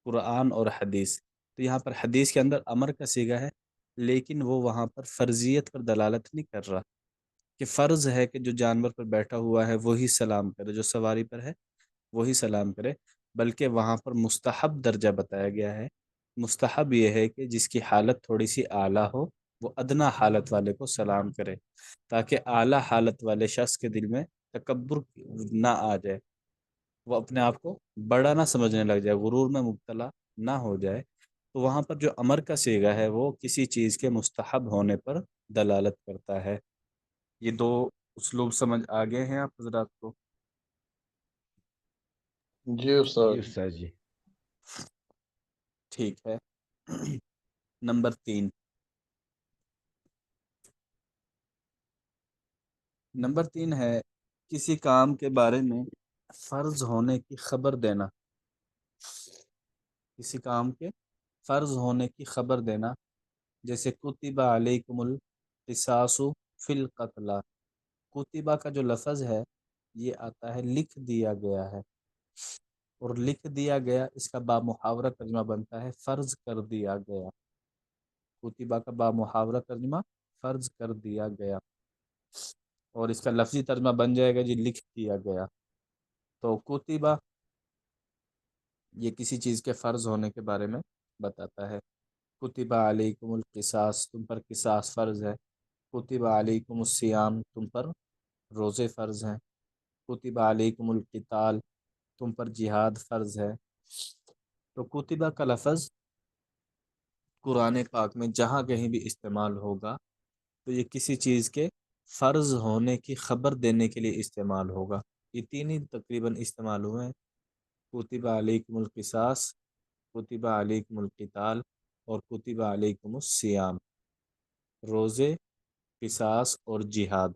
قرآن اور حدیث۔ تو یہاں پر حدیث کے اندر امر کا صیغہ ہے لیکن وہ وہاں پر فرضیت پر دلالت نہیں کر رہا کہ فرض ہے کہ جو جانور پر بیٹھا ہوا ہے وہی سلام کرے، جو سواری پر ہے وہی سلام کرے، بلکہ وہاں پر مستحب درجہ بتایا گیا ہے۔ مستحب یہ ہے کہ جس کی حالت تھوڑی سی اعلیٰ ہو وہ ادنیٰ حالت والے کو سلام کرے، تاکہ اعلیٰ حالت والے شخص کے دل میں تکبر نہ آ جائے، وہ اپنے آپ کو بڑا نہ سمجھنے لگ جائے، غرور میں مبتلا نہ ہو جائے۔ تو وہاں پر جو امر کا صیغہ ہے وہ کسی چیز کے مستحب ہونے پر دلالت کرتا ہے۔ یہ دو اسلوب سمجھ آگے ہیں آپ حضرات کو؟ جی استاد۔ جی استاد جی۔ ٹھیک ہے۔ نمبر 3، ہے کسی کام کے بارے میں فرض ہونے کی خبر دینا، کسی کام کے فرض ہونے کی خبر دینا، جیسے کتب علیکم القصاص فی القتل۔ کتبہ کا جو لفظ ہے یہ آتا ہے لکھ دیا گیا ہے، اور لکھ دیا گیا اس کا بامحاورہ ترجمہ بنتا ہے فرض کر دیا گیا۔ کتبہ کا بامحاورہ ترجمہ فرض کر دیا گیا، اور اس کا لفظی ترجمہ بن جائے گا جی لکھ دیا گیا۔ تو کتبہ یہ کسی چیز کے فرض ہونے کے بارے میں بتاتا ہے۔ کتب علیکم القصاص، تم پر قصاص فرض ہے۔ کتب علیکم الصیام، تم پر روزے فرض ہیں۔ کتب علیکم القتال، تم پر جہاد فرض ہے۔ تو کتبہ کا لفظ قرآن پاک میں جہاں کہیں بھی استعمال ہوگا تو یہ کسی چیز کے فرض ہونے کی خبر دینے کے لیے استعمال ہوگا۔ یہ تین ہی تقریباً استعمال ہوئے ہیں، کتب علیکم القصاص، کتب علیکم القتال اور کتب علیکم الصیام، روزے، قصاص اور جہاد،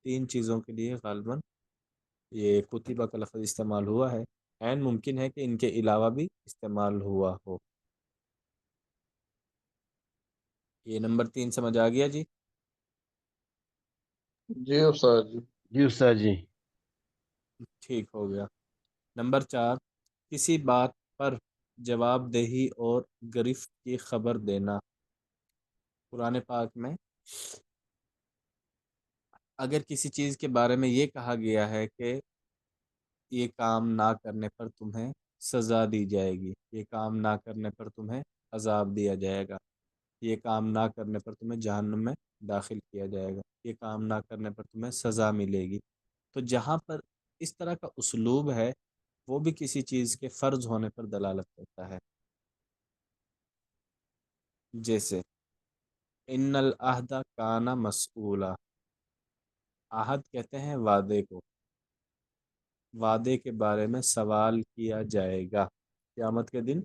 تین چیزوں کے لیے غالباً یہ کتبہ کا لفظ استعمال ہوا ہے، عین ممکن ہے کہ ان کے علاوہ بھی استعمال ہوا ہو۔ یہ نمبر 3 سمجھ آ گیا جی؟ جی استاد جی۔ جی استاد جی۔ ٹھیک ہو گیا۔ نمبر 4، کسی بات پر جواب دہی اور گرفت کی خبر دینا۔ قرآن پاک میں اگر کسی چیز کے بارے میں یہ کہا گیا ہے کہ یہ کام نہ کرنے پر تمہیں سزا دی جائے گی، یہ کام نہ کرنے پر تمہیں عذاب دیا جائے گا، یہ کام نہ کرنے پر تمہیں جہنم میں داخل کیا جائے گا، یہ کام نہ کرنے پر تمہیں سزا ملے گی، تو جہاں پر اس طرح کا اسلوب ہے وہ بھی کسی چیز کے فرض ہونے پر دلالت کرتا ہے۔ جیسے ان العہد کان مسئولا، عہد کہتے ہیں وعدے کو، وعدے کے بارے میں سوال کیا جائے گا، قیامت کے دن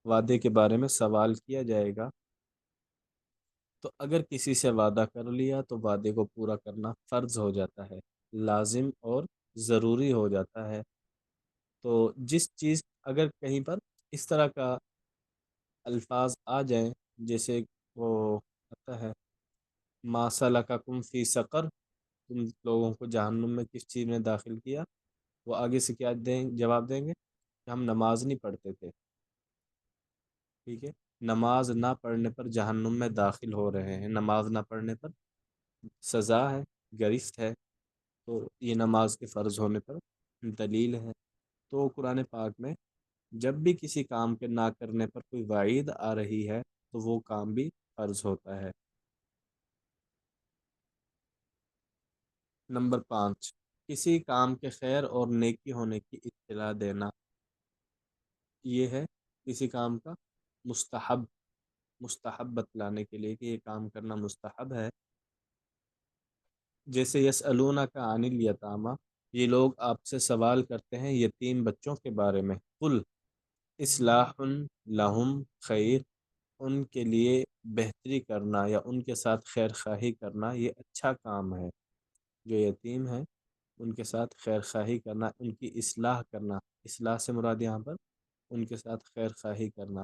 وعدے کے بارے میں سوال کیا جائے گا۔ تو اگر کسی سے وعدہ کر لیا تو وعدے کو پورا کرنا فرض ہو جاتا ہے، لازم اور ضروری ہو جاتا ہے۔ تو جس چیز اگر کہیں پر اس طرح کا الفاظ آ جائیں، جیسے وہ آتا ہے ما سلککم فی سقر، تم لوگوں کو جہنم میں کس چیز نے داخل کیا، وہ آگے سے کیا جواب دیں گے کہ ہم نماز نہیں پڑھتے تھے، ٹھیک ہے، نماز نہ پڑھنے پر جہنم میں داخل ہو رہے ہیں، نماز نہ پڑھنے پر سزا ہے، گرفت ہے، تو یہ نماز کے فرض ہونے پر دلیل ہے۔ تو قرآن پاک میں جب بھی کسی کام کے نہ کرنے پر کوئی وعید آ رہی ہے تو وہ کام بھی فرض ہوتا ہے۔ نمبر 5، کسی کام کے خیر اور نیکی ہونے کی اطلاع دینا، یہ ہے کسی کام کا مستحب بتلانے کے لیے کہ یہ کام کرنا مستحب ہے۔ جیسے یسألونک عن الیتامی، یہ لوگ آپ سے سوال کرتے ہیں یتیم بچوں کے بارے میں، قل اصلاح لہم خیر، ان کے لیے بہتری کرنا یا ان کے ساتھ خیر خواہی کرنا یہ اچھا کام ہے۔ جو یتیم ہیں ان کے ساتھ خیر خواہی کرنا، ان کی اصلاح کرنا، اصلاح سے مراد یہاں پر ان کے ساتھ خیر خواہی کرنا،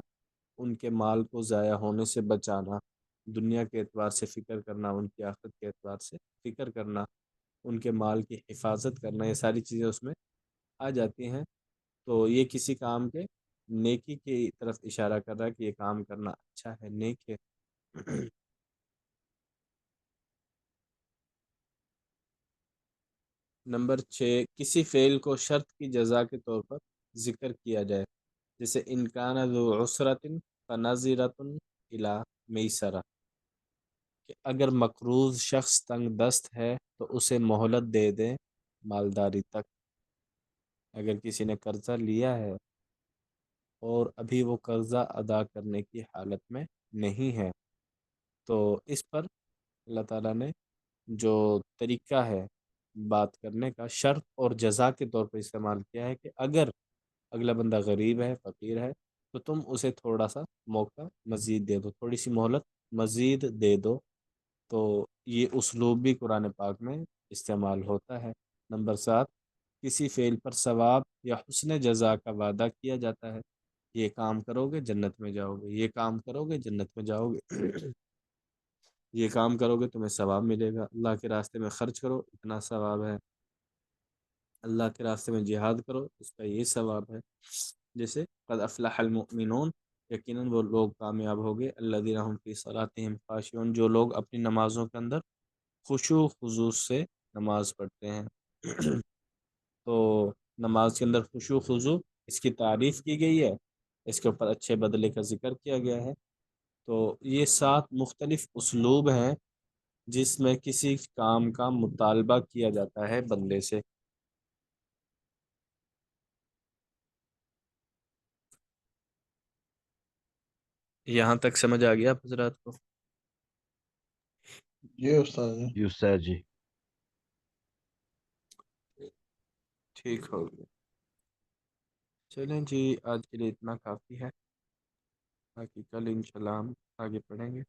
ان کے مال کو ضائع ہونے سے بچانا، دنیا کے اعتبار سے فکر کرنا، ان کی آخرت کے اعتبار سے فکر کرنا، ان کے مال کی حفاظت کرنا، یہ ساری چیزیں اس میں آ جاتی ہیں۔ تو یہ کسی کام کے نیکی کی طرف اشارہ کر رہا ہے کہ یہ کام کرنا اچھا ہے، نیک ہے۔ نمبر 6، کسی فعل کو شرط کی جزا کے طور پر ذکر کیا جائے، جیسے ان کان ذو عسرۃ فنظرۃ الی میسرہ، کہ اگر مقروض شخص تنگ دست ہے تو اسے مہلت دے دیں مالداری تک۔ اگر کسی نے قرضہ لیا ہے اور ابھی وہ قرضہ ادا کرنے کی حالت میں نہیں ہے تو اس پر اللہ تعالیٰ نے جو طریقہ ہے بات کرنے کا شرط اور جزا کے طور پر استعمال کیا ہے کہ اگر اگلا بندہ غریب ہے، فقیر ہے، تو تم اسے تھوڑا سا موقع مزید دے دو، تھوڑی سی مہلت مزید دے دو۔ تو یہ اسلوب بھی قرآن پاک میں استعمال ہوتا ہے۔ نمبر 7، کسی فعل پر ثواب یا حسن جزا کا وعدہ کیا جاتا ہے، یہ کام کرو گے جنت میں جاؤ گے، یہ کام کرو گے جنت میں جاؤ گے، یہ کام کرو گے تمہیں ثواب ملے گا، اللہ کے راستے میں خرچ کرو اتنا ثواب ہے، اللہ کے راستے میں جہاد کرو اس کا یہ ثواب ہے۔ جیسے قد افلح المؤمنون، یقیناً وہ لوگ کامیاب ہو گئے، الذین هم فی صلاتهم خاشعون، جو لوگ اپنی نمازوں کے اندر خشوع خضوع سے نماز پڑھتے ہیں۔ تو نماز کے اندر خشوع خضوع اس کی تعریف کی گئی ہے، اس کے اوپر اچھے بدلے کا ذکر کیا گیا ہے۔ تو یہ 7 مختلف اسلوب ہیں جس میں کسی کام کا مطالبہ کیا جاتا ہے بندے سے۔ یہاں تک سمجھ آ گیا آپ حضرات کو؟ جی استاد جی۔ جی استاد جی۔ ٹھیک ہو گیا، چلیں جی، آج کے لیے اتنا کافی ہے۔ باقی کل انشاءاللہ ہم آگے پڑھیں گے.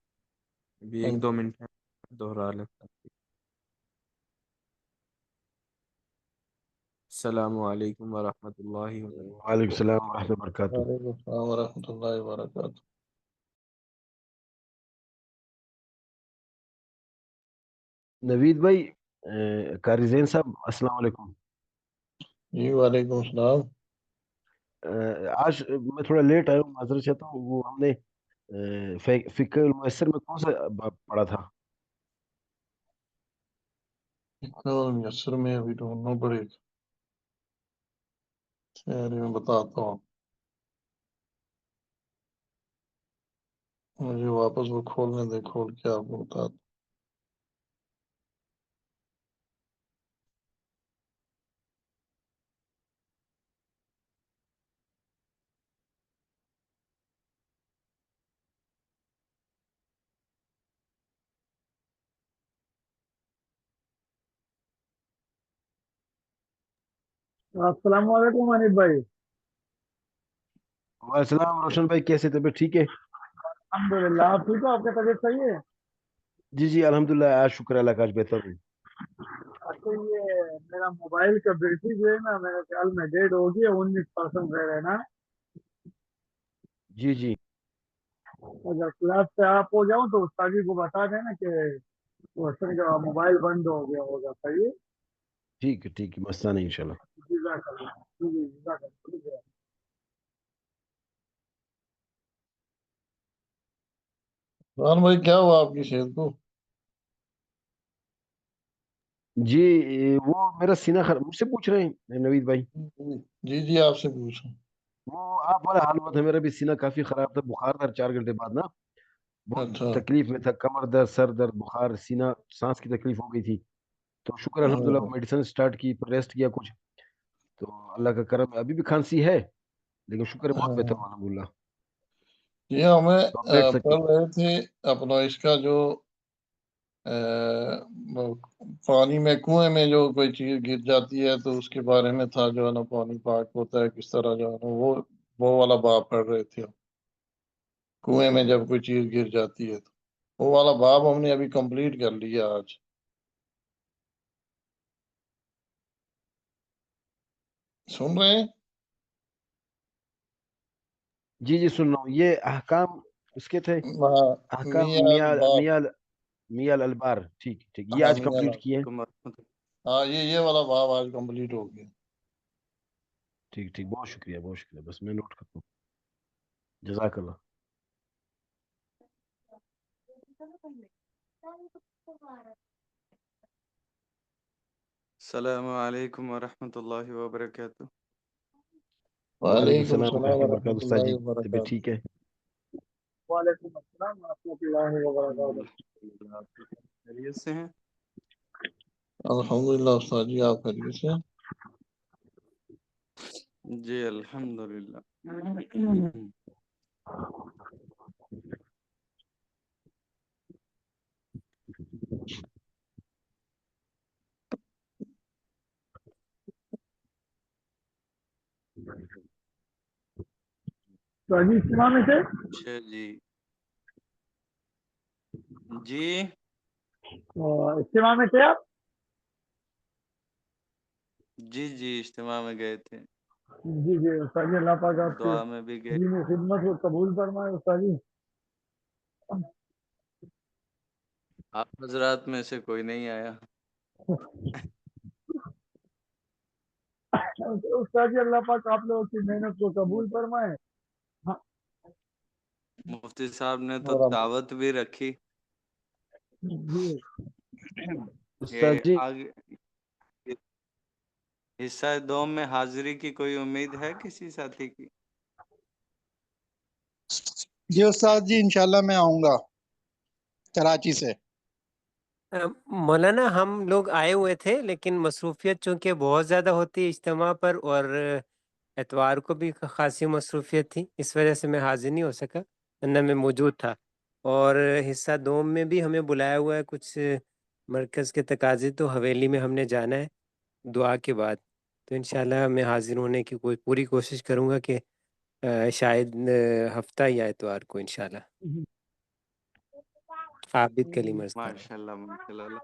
ابھی 1-2 منٹ ہے، دوہرا لیتا ہوں. السلام علیکم ورحمۃ اللہ وبرکاتہ. وعلیکم السلام ورحمۃ اللہ وبرکاتہ. وعلیکم السلام ورحمۃ اللہ وبرکاتہ. نوید بھائی، قاری زین صاحب السلام علیکم. جی وعلیکم السلام. آج میں تھوڑا لیٹ آیا ہوں، معذرت چاہتا ہوں. وہ ہم نے فقہ الميسر میں کون سا باب پڑھا تھا؟ میسر میں ابھی ڈھونڈنا پڑے گا. خیر میں بتاتا ہوں، مجھے واپس وہ کھولنے دے، کھول کے آپ کو بتاتا ہوں. السلام علیکم انیب بھائی. وعلیکم السلام روشن بھائی، کیسے؟ طبیعت ٹھیک ہے؟ الحمدللہ. آپ ٹھیک ہو؟ آپ کی طبیعت صحیح ہے؟ جی جی الحمدللہ، آج شکر اللہ کا، آج بہتر ہوں. اچھا، یہ میرا موبائل کا بیٹری جو ہے نا، میرے خیال میں ڈیڈ ہو گئی ہے. 19% رہ رہا ہے نا. جی جی اگر کلاس سے آپ ہو جاؤ تو استادی کو بتا دینا کہ وہ اصل کا موبائل بند ہو گیا ہوگا. صحیح ہے. ٹھیک ہے، ٹھیک ہے، مسئلہ نہیں انشاءاللہ. جزاک اللہ. جی جزاک اللہ. شکریہ. عثمان بھائی کیا ہوا آپ کی صحت کو؟ جی وہ میرا سینہ مجھ سے پوچھ رہے ہیں نوید بھائی؟ جی جی آپ سے پوچھیں. وہ آپ والا حال ہوا تھا، میرا بھی سینہ کافی خراب تھا، بخار تھا 4 گھنٹے بعد نا. بہت اچھا. تکلیف میں تھا، کمر درد، سر درد، بخار، سینہ، سانس کی تکلیف ہو گئی تھی. تو شکر الحمدللہ، میڈیسن اسٹارٹ کی، پھر ریسٹ کیا کچھ. تو اللہ کا کرم ہے، ابھی بھی کھانسی ہے لیکن شکر ہے بہت بہتر ہوں الحمدللہ. یہ ہمیں تو آپ بیٹھ سکتے پڑھ ہیں. رہے تھے اپنا اس کا جو پانی میں، کنویں میں جو کوئی چیز گر جاتی ہے تو اس کے بارے میں تھا، جو ہے نا پانی پاک ہوتا ہے کس طرح، جو ہے نا وہ والا باب پڑھ رہے تھے. کنویں میں جب کوئی چیز گر جاتی ہے تو وہ والا باب ہم نے ابھی کمپلیٹ کر لیا آج. سن رہے ہیں؟ جی جی سن رہا ہوں. یہ احکام اس کے تھے، احکام میاں الباب. میاں البار. ٹھیک ٹھیک، یہ ہاں آج میاں کمپلیٹ الباب. کیے. ہاں یہ والا باب آج کمپلیٹ ہو گیا. ٹھیک ٹھیک، بہت شکریہ بہت شکریہ. بس میں نوٹ کرتا ہوں. جزاک اللہ. السلام علیکم ورحمۃ اللہ وبرکاتہ. وعلیکم وعلیکم السلام السلام ورحمۃ اللہ ورحمۃ وبرکاتہ. استاد اللہ جی طبیعت وبرکاتہ. ٹھیک ہے؟ وعلیکم السلام ورحمۃ اللہ وبرکاتہ. خیریت سے ہیں؟ الحمدللہ استاد جی، آپ خیریت سے ہیں؟ جی الحمدللہ. تو ابھی اجتماع میں تھے؟ اچھا جی. جی اجتماع میں تھے آپ؟ جی جی اجتماع میں گئے تھے، جی جی استاد جی، اللہ پاک آپ کے دعا میں بھی گئے. دین خدمت کو قبول فرمائے. استاد جی آپ حضرات میں سے کوئی نہیں آیا. استاد جی، اللہ پاک آپ لوگوں کی محنت کو قبول فرمائے. مفتی صاحب نے تو اور دعوت بھی رکھی. جی استاد یہ جی آگے حصہ دوم میں حاضری کی کوئی امید ہے کسی ساتھی کی؟ جی استاد جی، انشاءاللہ میں آؤں گا کراچی سے. مولانا ہم لوگ آئے ہوئے تھے لیکن مصروفیت چونکہ بہت زیادہ ہوتی ہے اجتماع پر، اور اتوار کو بھی خاصی مصروفیت تھی، اس وجہ سے میں حاضر نہیں ہو سکا، ورنہ میں موجود تھا. اور حصہ دوم میں بھی ہمیں بلایا ہوا ہے، کچھ مرکز کے تقاضے، تو حویلی میں ہم نے جانا ہے دعا کے بعد. تو انشاءاللہ میں حاضر ہونے کی پوری کوشش کروں گا کہ شاید ہفتہ یا اتوار کو انشاءاللہ. عابد کلیم ارسلان. ماشاءاللہ ماشاءاللہ.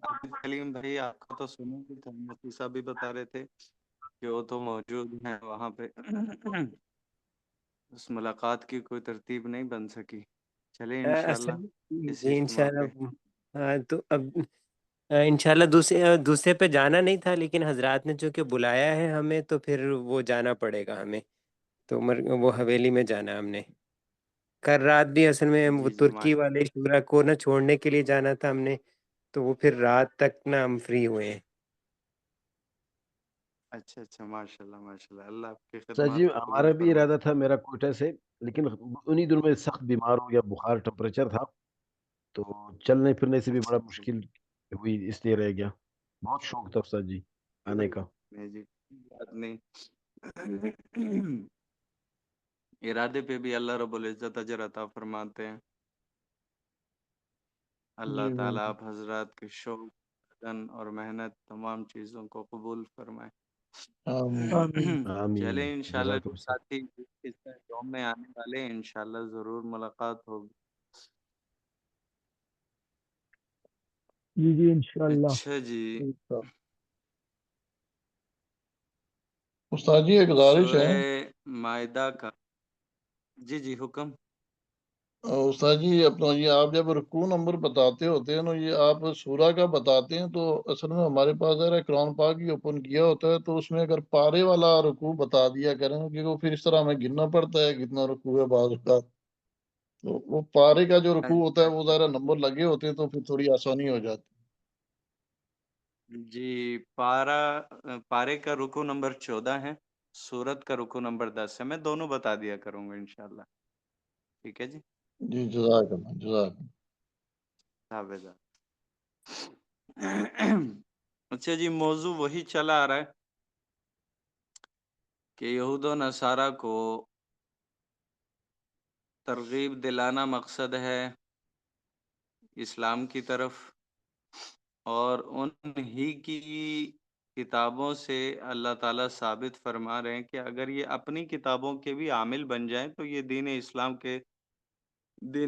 عابد کلیم بھائی آپ کا تو سنیں گے، تو مفتی صاحب بھی بتا رہے تھے کہ وہ تو موجود ہیں وہاں پہ. اس ملاقات کی کوئی ترتیب نہیں بن سکی. چلے انشاءاللہ اس جی اجتماع پہ. انشاءاللہ. ہاں تو اب انشاءاللہ دوسرے پہ جانا نہیں تھا، لیکن حضرات نے چونکہ بلایا ہے ہمیں تو پھر وہ جانا پڑے گا ہمیں. تو وہ حویلی میں جانا ہے ہم نے. کل رات بھی اصل میں وہ جی جی ترکی والے شورا کو نہ چھوڑنے کے لیے جانا تھا ہم نے، تو وہ پھر رات تک نہ ہم فری ہوئے ہیں. اچھا اچھا ماشاءاللہ ماشاءاللہ. اللہ آپ کی سر جی خدمات کو ہمارا قبول بھی فرمائے. ارادہ تھا میرا کوئٹہ سے، لیکن انہی دنوں میں سخت بیمار ہو گیا، بخار ٹمپریچر تھا، تو چلنے پھرنے سے بھی بڑا اچھا مشکل ہوئی، اس لیے رہ گیا. بہت شوق تھا استاد جی آنے کا. نہیں جی بات نہیں. ارادے پہ بھی اللہ رب العزت اجر عطا فرماتے ہیں. اللہ جی تعالیٰ بالکل. آپ حضرات کے شوق، لگن اور محنت تمام چیزوں کو قبول فرمائے. آمین. آمین. آمین. چلیں انشاءاللہ جزاک جو اللہ خیر. ساتھی اس یوم میں آنے والے ہیں انشاءاللہ ضرور ملاقات ہوگی. جی جی انشاءاللہ. اچھا جی، استاد جی ایک گزارش ہے. سورہ مائدہ کا. جی جی حکم. استاد جی اپنا یہ آپ جب رکوع نمبر بتاتے ہوتے ہیں نا، یہ آپ سورہ کا بتاتے ہیں، تو اصل میں ہمارے پاس ذرا قرآن پاک ہی اوپن کیا ہوتا ہے، تو اس میں اگر پارے والا رکوع بتا دیا کریں، کیونکہ وہ پھر اس طرح ہمیں گننا پڑتا ہے کتنا رکوع ہے بعض کا. تو وہ پارے کا جو رکوع ہوتا ہے وہ ذرا نمبر لگے ہوتے ہیں، تو پھر تھوڑی آسانی ہو جاتی. جی پارے کا رکوع نمبر 14 ہے، سورت کا رکوع نمبر 10 ہے. میں دونوں بتا دیا کروں گا انشاءاللہ. ٹھیک ہے جی. جی جزاک اللہ جزاک اللہ. حافظ. اچھا جی، موضوع وہی چلا آ رہا ہے کہ یہود و نصارہ کو ترغیب دلانا مقصد ہے اسلام کی طرف، اور انہی کی کتابوں سے اللہ تعالیٰ ثابت فرما رہے ہیں کہ اگر یہ اپنی کتابوں کے بھی عامل بن جائیں تو یہ دین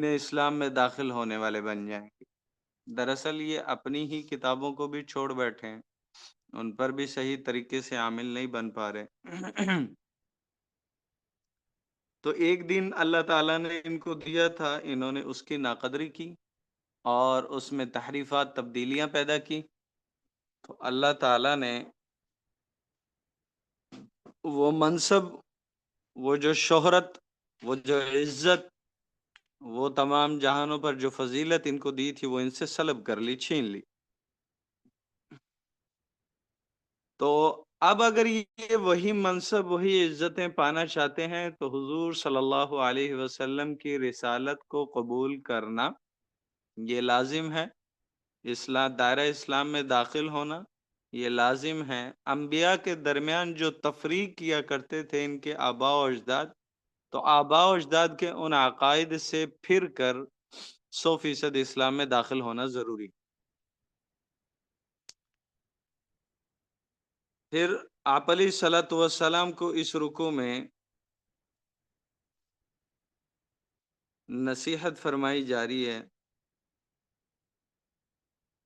اسلام میں داخل ہونے والے بن جائیں گے. دراصل یہ اپنی ہی کتابوں کو بھی چھوڑ بیٹھے ہیں، ان پر بھی صحیح طریقے سے عامل نہیں بن پا رہے. تو ایک دن اللہ تعالیٰ نے ان کو دیا تھا، انہوں نے اس کی ناقدری کی اور اس میں تحریفات تبدیلیاں پیدا کی. تو اللہ تعالیٰ نے وہ منصب، وہ جو شہرت، وہ جو عزت، وہ تمام جہانوں پر جو فضیلت ان کو دی تھی وہ ان سے سلب کر لی، چھین لی. تو اب اگر یہ وہی منصب، وہی عزتیں پانا چاہتے ہیں تو حضور صلی اللہ علیہ وسلم کی رسالت کو قبول کرنا یہ لازم ہے. دائرہ اسلام میں داخل ہونا یہ لازم ہے. انبیاء کے درمیان جو تفریق کیا کرتے تھے ان کے آباء و اجداد، تو آباء و اجداد کے ان عقائد سے پھر کر 100% اسلام میں داخل ہونا ضروری. پھر آپ علیہ الصلوۃ والسلام کو اس رکوع میں نصیحت فرمائی جا رہی ہے،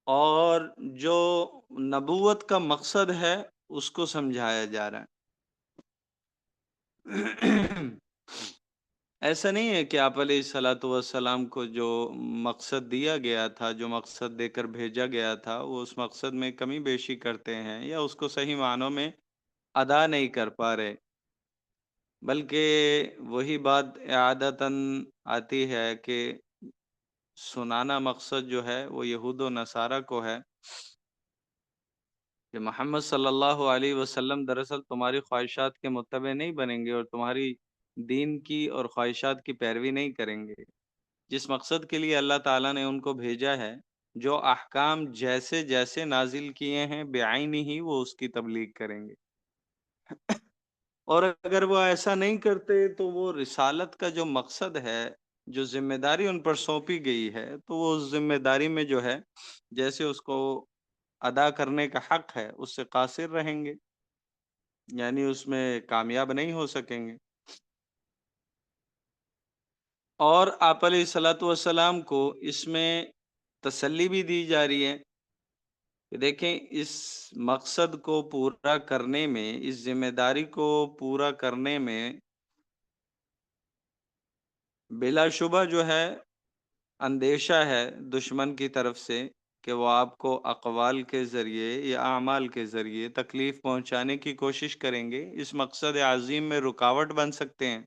اور جو نبوت کا مقصد ہے اس کو سمجھایا جا رہا ہے. ایسا نہیں ہے کہ آپ علیہ الصلوۃ والسلام کو جو مقصد دیا گیا تھا، جو مقصد دے کر بھیجا گیا تھا، وہ اس مقصد میں کمی بیشی کرتے ہیں یا اس کو صحیح معنوں میں ادا نہیں کر پا رہے، بلکہ وہی بات اعادتاً آتی ہے کہ سنانا مقصد جو ہے وہ یہود و نصارہ کو ہے کہ محمد صلی اللہ علیہ وسلم دراصل تمہاری خواہشات کے متبع نہیں بنیں گے اور تمہاری دین کی اور خواہشات کی پیروی نہیں کریں گے. جس مقصد کے لیے اللہ تعالیٰ نے ان کو بھیجا ہے، جو احکام جیسے جیسے نازل کیے ہیں بعینی ہی وہ اس کی تبلیغ کریں گے. اور اگر وہ ایسا نہیں کرتے تو وہ رسالت کا جو مقصد ہے، جو ذمہ داری ان پر سونپی گئی ہے، تو وہ اس ذمہ داری میں جو ہے جیسے اس کو ادا کرنے کا حق ہے اس سے قاصر رہیں گے، یعنی اس میں کامیاب نہیں ہو سکیں گے. اور آپ علیہ الصلوۃ والسلام کو اس میں تسلی بھی دی جا رہی ہے کہ دیکھیں اس مقصد کو پورا کرنے میں، اس ذمہ داری کو پورا کرنے میں بلا شبہ جو ہے اندیشہ ہے دشمن کی طرف سے کہ وہ آپ کو اقوال کے ذریعے یا اعمال کے ذریعے تکلیف پہنچانے کی کوشش کریں گے، اس مقصد عظیم میں رکاوٹ بن سکتے ہیں۔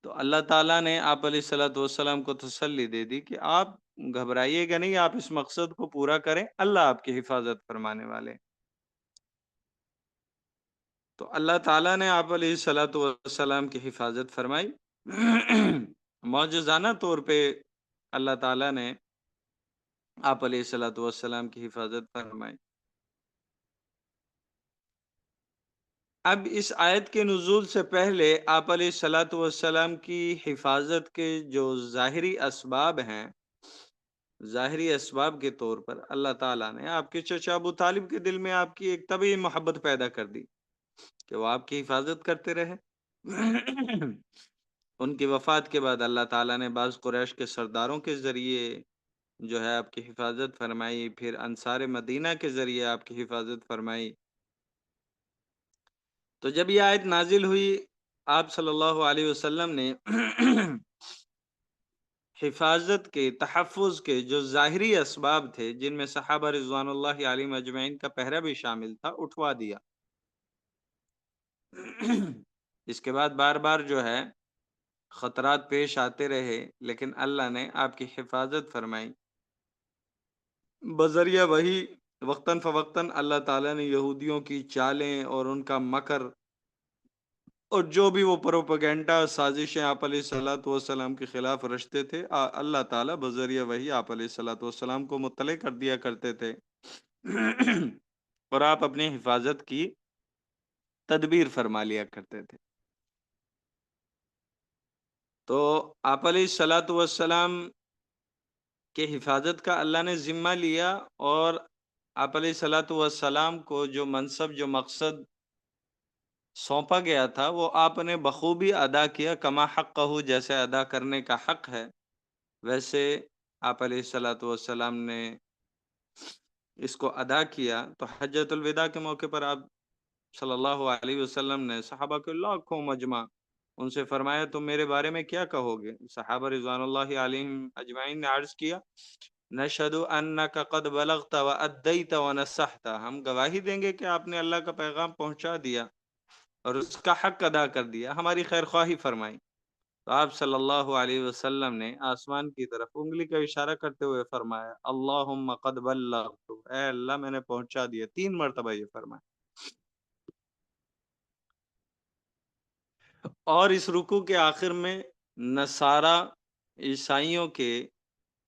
تو اللہ تعالیٰ نے آپ علیہ الصلوۃ والسلام کو تسلی دے دی کہ آپ گھبرائیے گا نہیں، آپ اس مقصد کو پورا کریں، اللہ آپ کی حفاظت فرمانے والے۔ تو اللہ تعالیٰ نے آپ علیہ الصلوۃ والسلام کی حفاظت فرمائی۔ معجزانہ طور پہ اللہ تعالیٰ نے آپ علیہ الصلوۃ والسلام کی حفاظت فرمائی۔ اب اس آیت کے نزول سے پہلے آپ علیہ الصلوۃ والسلام کی حفاظت کے جو ظاہری اسباب ہیں، ظاہری اسباب کے طور پر اللہ تعالیٰ نے آپ کے چچا ابو طالب کے دل میں آپ کی ایک طبعی محبت پیدا کر دی کہ وہ آپ کی حفاظت کرتے رہے۔ ان کی وفات کے بعد اللہ تعالیٰ نے بعض قریش کے سرداروں کے ذریعے جو ہے آپ کی حفاظت فرمائی، پھر انصار مدینہ کے ذریعے آپ کی حفاظت فرمائی۔ تو جب یہ آیت نازل ہوئی، آپ صلی اللہ علیہ وسلم نے حفاظت کے، تحفظ کے جو ظاہری اسباب تھے، جن میں صحابہ رضوان اللہ علیہم اجمعین کا پہرا بھی شامل تھا، اٹھوا دیا۔ اس کے بعد بار بار جو ہے خطرات پیش آتے رہے، لیکن اللہ نے آپ کی حفاظت فرمائی بذریعہ وہی۔ وقتاً فوقتاً اللہ تعالیٰ نے یہودیوں کی چالیں اور ان کا مکر اور جو بھی وہ پروپیگنڈا سازشیں آپ علیہ الصلوۃ والسلام کے خلاف رچتے تھے، اللہ تعالیٰ بذریعہ وہی آپ علیہ الصلوۃ والسلام کو مطلع کر دیا کرتے تھے اور آپ اپنی حفاظت کی تدبیر فرما لیا کرتے تھے۔ تو آپ علیہ الصلوۃ والسلام کے حفاظت کا اللہ نے ذمہ لیا، اور آپ علیہ الصلوۃ والسلام کو جو منصب، جو مقصد سونپا گیا تھا، وہ آپ نے بخوبی ادا کیا، کما حقہ، جیسے ادا کرنے کا حق ہے ویسے آپ علیہ الصلوۃ والسلام نے اس کو ادا کیا۔ تو حجۃ الوداع کے موقع پر آپ صلی اللہ علیہ وسلم نے صحابہ کے لاکھوں مجمع ان سے فرمایا تم میرے بارے میں کیا کہو گے؟ صحابہ رضوان اللہ علیہم اجمعین نے عرض کیا نشہد انک قد بلغت وادیت ونصحت، ہم گواہی دیں گے کہ آپ نے اللہ کا پیغام پہنچا دیا اور اس کا حق ادا کر دیا، ہماری خیر خواہی فرمائی۔ تو آپ صلی اللہ علیہ وسلم نے آسمان کی طرف انگلی کا اشارہ کرتے ہوئے فرمایا اللہم قد بلغت، اے اللہ میں نے پہنچا دیا، 3 مرتبہ یہ فرمایا۔ اور اس رکوع کے آخر میں نصارہ عیسائیوں کے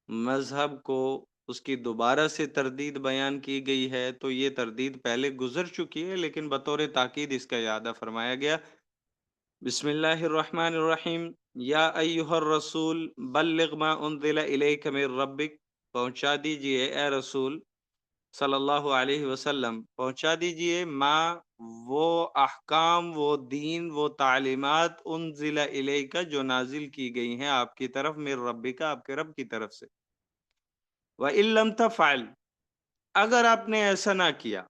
مذہب کو اس کی دوبارہ سے تردید بیان کی گئی ہے، تو یہ تردید پہلے گزر چکی ہے، لیکن بطور تاکید اس کا اعادہ فرمایا گیا۔ بسم اللہ الرحمن الرحیم، یا ایہا الرسول بلغ ما انزل الیک من ربک، پہنچا دیجئے اے رسول صلی اللہ علیہ وسلم، پہنچا دیجئے وہ احکام، وہ دین، وہ تعلیمات انزل الیک جو نازل کی گئی ہیں آپ کی طرف، من ربک، آپ کے رب کی طرف سے۔ وَإِن لَّمْ تَفْعَلْ، اگر آپ نے ایسا نہ کیا،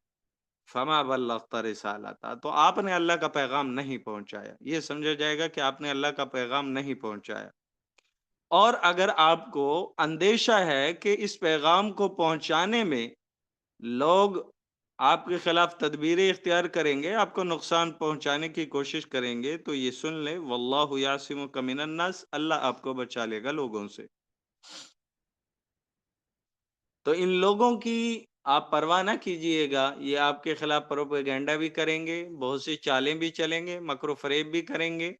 فما بلغت رسالتہ، تو آپ نے اللہ کا پیغام نہیں پہنچایا، یہ سمجھا جائے گا کہ آپ نے اللہ کا پیغام نہیں پہنچایا۔ اور اگر آپ کو اندیشہ ہے کہ اس پیغام کو پہنچانے میں لوگ آپ کے خلاف تدبیریں اختیار کریں گے، آپ کو نقصان پہنچانے کی کوشش کریں گے، تو یہ سن لیں واللہ یعصمک من الناس، اللہ آپ کو بچا لے گا لوگوں سے۔ تو ان لوگوں کی آپ پرواہ نہ کیجئے گا، یہ آپ کے خلاف پروپیگنڈا بھی کریں گے، بہت سی چالیں بھی چلیں گے، مکر و فریب بھی کریں گے۔